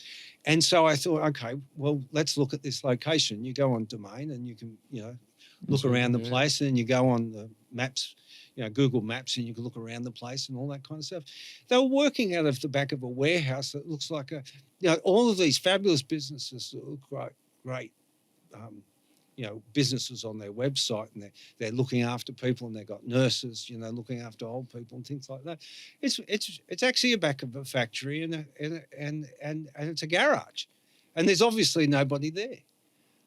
And so I thought, okay, well, let's look at this location. You go on Domain, and you can, look around the place, and you go on the maps, Google Maps, and you can look around the place and all that kind of stuff. They were working out of the back of a warehouse that looks like all of these fabulous businesses that look great, businesses on their website, and they're looking after people, and they've got nurses, looking after old people and things like that. It's actually a back of a factory and it's a garage, and there's obviously nobody there.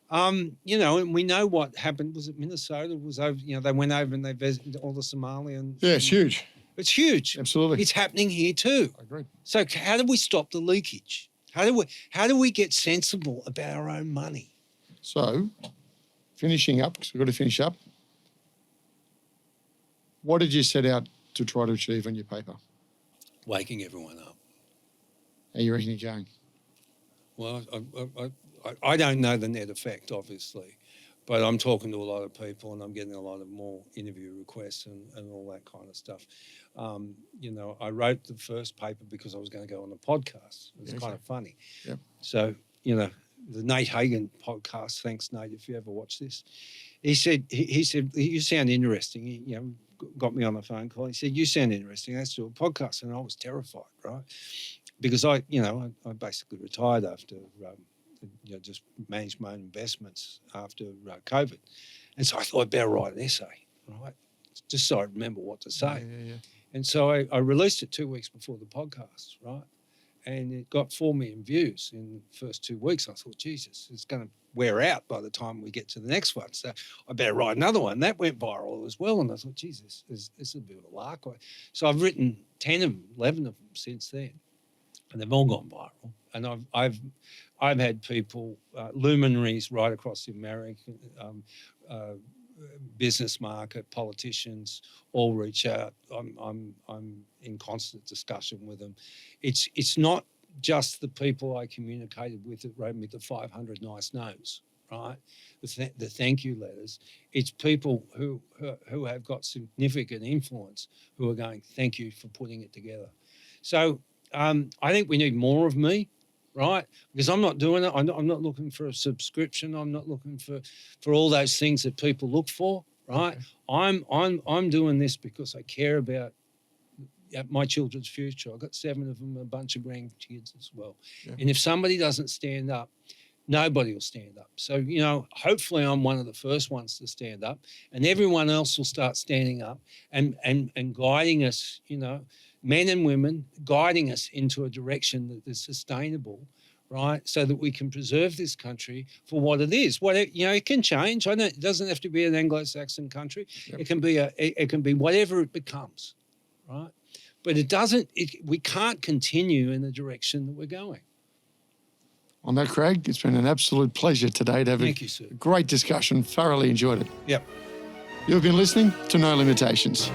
And we know what happened. Was it Minnesota? Was over? They went over and they visited all the Somalians. Yeah, it's huge. It's huge. Absolutely. It's happening here too. I agree. So how do we stop the leakage? How do we get sensible about our own money? So, finishing up, because we've got to finish up. What did you set out to try to achieve on your paper? Waking everyone up. How you reckon you're going? Well, I don't know the net effect, obviously, but I'm talking to a lot of people, and I'm getting a lot of more interview requests and all that kind of stuff. I wrote the first paper because I was going to go on a podcast. It was kind of funny. Yep. So, the Nate Hagen podcast, thanks, Nate, if you ever watch this. He said, you sound interesting. He, got me on the phone call. He said, you sound interesting. Let's do a podcast. And I was terrified, right? Because I basically retired after just managed my own investments after COVID. And so I thought I'd better write an essay, right? Just so I remember what to say. Yeah. And so I released it 2 weeks before the podcast, right? And it got 4 million views in the first 2 weeks. I thought, Jesus, it's going to wear out by the time we get to the next one. So I better write another one. That went viral as well. And I thought, Jesus, this is a bit of a lark. So I've written 10 of them, 11 of them since then. And they've all gone viral. And I've had people, luminaries right across the American business market, politicians, all reach out. I'm in constant discussion with them. It's not just the people I communicated with that wrote me the 500 nice notes, right? The thank you letters. It's people who have got significant influence who are going, thank you for putting it together. So I think we need more of me, right? Because I'm not doing it. I'm not looking for a subscription. I'm not looking for all those things that people look for, right? Okay. I'm doing this because I care about my children's future. I've got 7 of them, a bunch of grandkids as well. Yeah. And if somebody doesn't stand up, nobody will stand up. So, hopefully I'm one of the first ones to stand up, and everyone else will start standing up and guiding us, men and women, guiding us into a direction that is sustainable, right? So that we can preserve this country for what it is. It can change. It doesn't have to be an Anglo-Saxon country. Yep. It can be whatever it becomes, right? But we can't continue in the direction that we're going. On that, Craig, it's been an absolute pleasure today to have a great discussion. Thoroughly enjoyed it. Yep. You've been listening to No Limitations.